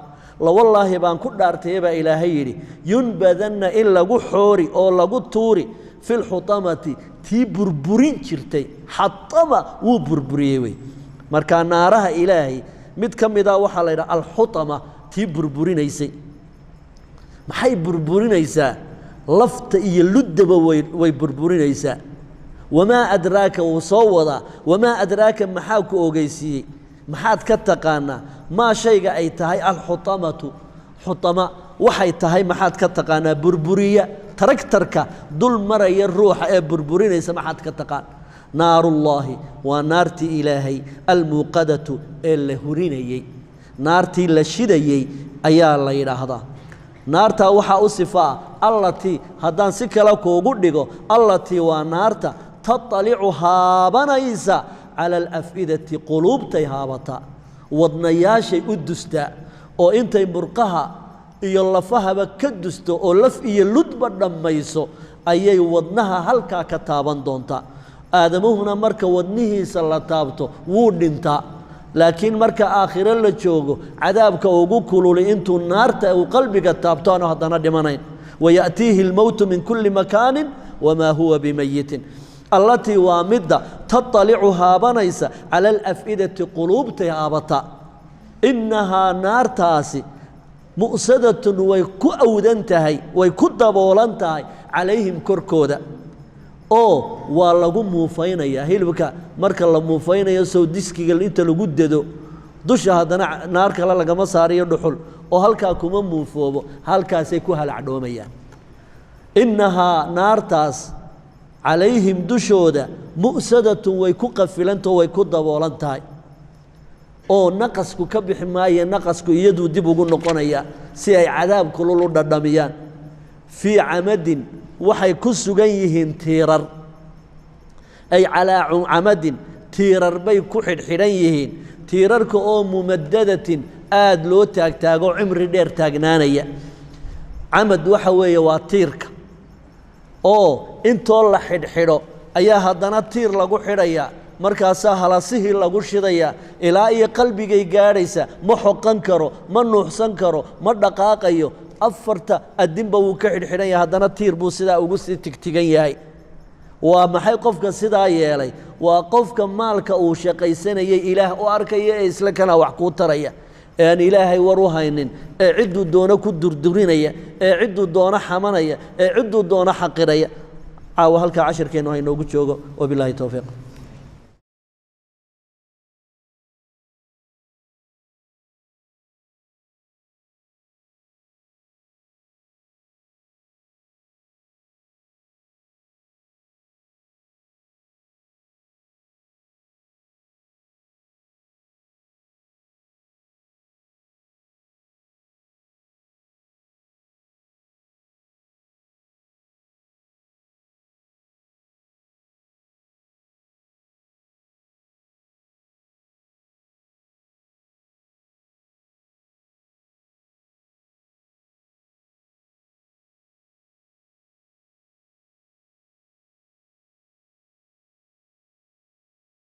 S3: lawallaahi baan ku dhaartay baa ilaahay yidhi yunbadanna in lagu xoori oo lagu tuuri fi lxutamati tii burburin jirtay xatama wuu burburiyey wey markaa naaraha ilaahay mid ka mida waxaa la yidhaha alxutama tii burburinaysay maxay burburinaysaa lafta iyo luddaba way burburinaysaa wamaa adraaka wuu soo wadaa wamaa adraaka maxaa ku ogeysiiyey maxaad ka taqaanaa maa shayga ay tahay alxutamatu xutama waxay tahay maxaad ka taqaanaa burburiya taragtarka dul maraya ruuxa ee burburinaysa maxaad ka taqaan naarullaahi waa naartii ilaahay almuuqadatu ee la hurinayey naartii la shidayey ayaa la yidhaahdaa naartaa waxaa u sifaa allatii haddaan si kale kuugu dhigo allatii waa naarta taطalicu haabanaysa cala alaf'idati quluubtay haabataa wadnayaashay u dustaa oo intay murqaha iyo lafahaba ka dusto oo laf iyo ludba dhammayso ayay wadnaha halkaa ka taaban doontaa aadamuhuna marka wadnihiisa la taabto wuu dhintaa laakiin marka aakhiro la joogo cadaabka ugu kululi intuu naarta uu qalbiga taabto aanu haddana dhimanayn waya'tiihi almowtu min kulli makaanin wamaa huwa bimayitin allatii waa midda taطalicu haabanaysa cala alaf'idati quluubtay haabata innahaa naartaasi mu'sadatun way ku awdan tahay way ku daboolan tahay calayhim korkooda oo waa lagu muufaynayaa hilibka marka la muufaynayo sow diskiga inta lagu dado dusha haddana naar kale lagama saariyo dhuxul oo halkaa kuma muufoobo halkaasay ku halacdhoomayaan innahaa naartaas calayhim dushooda mu'sadatun way ku qafilantao way ku daboolan tahay oo naqasku ka bixi maaye naqasku iyaduu dib ugu noqonayaa si ay cadaab kulul u dhadhamiyaan fii camadin waxay ku sugan yihiin tiirar ay calaa camadin tiirar bay ku xidhxidhan yihiin tiirarka oo mumadadatin aad loo taagtaago cimri dheer taagnaanaya camad waxa weeye waa tiirka oo intoo la xidhxidho ayaa haddana tiir lagu xidhayaa markaasaa halasihii lagu shidaya ilaa iyo qalbigay gaadhaysa ma xoqan karo ma nuuxsan karo ma dhaqaaqayo afarta adinba wuu ka xidhxidhan yahay haddana tiir buu sidaa ugu sii tigtigan yahay waa maxay qofka sidaa yeelay waa qofka maalka uu shaqaysanayay ilaah u arkaya ee isla kana wax kuu taraya ee aan ilaahay war u haynin ee cidduu doono ku durdurinaya ee cidduu doono xamanaya ee cidduu doono xaqiraya caawa halkaa cashirkeennu haynoogu joogo wabilaahi towfiiq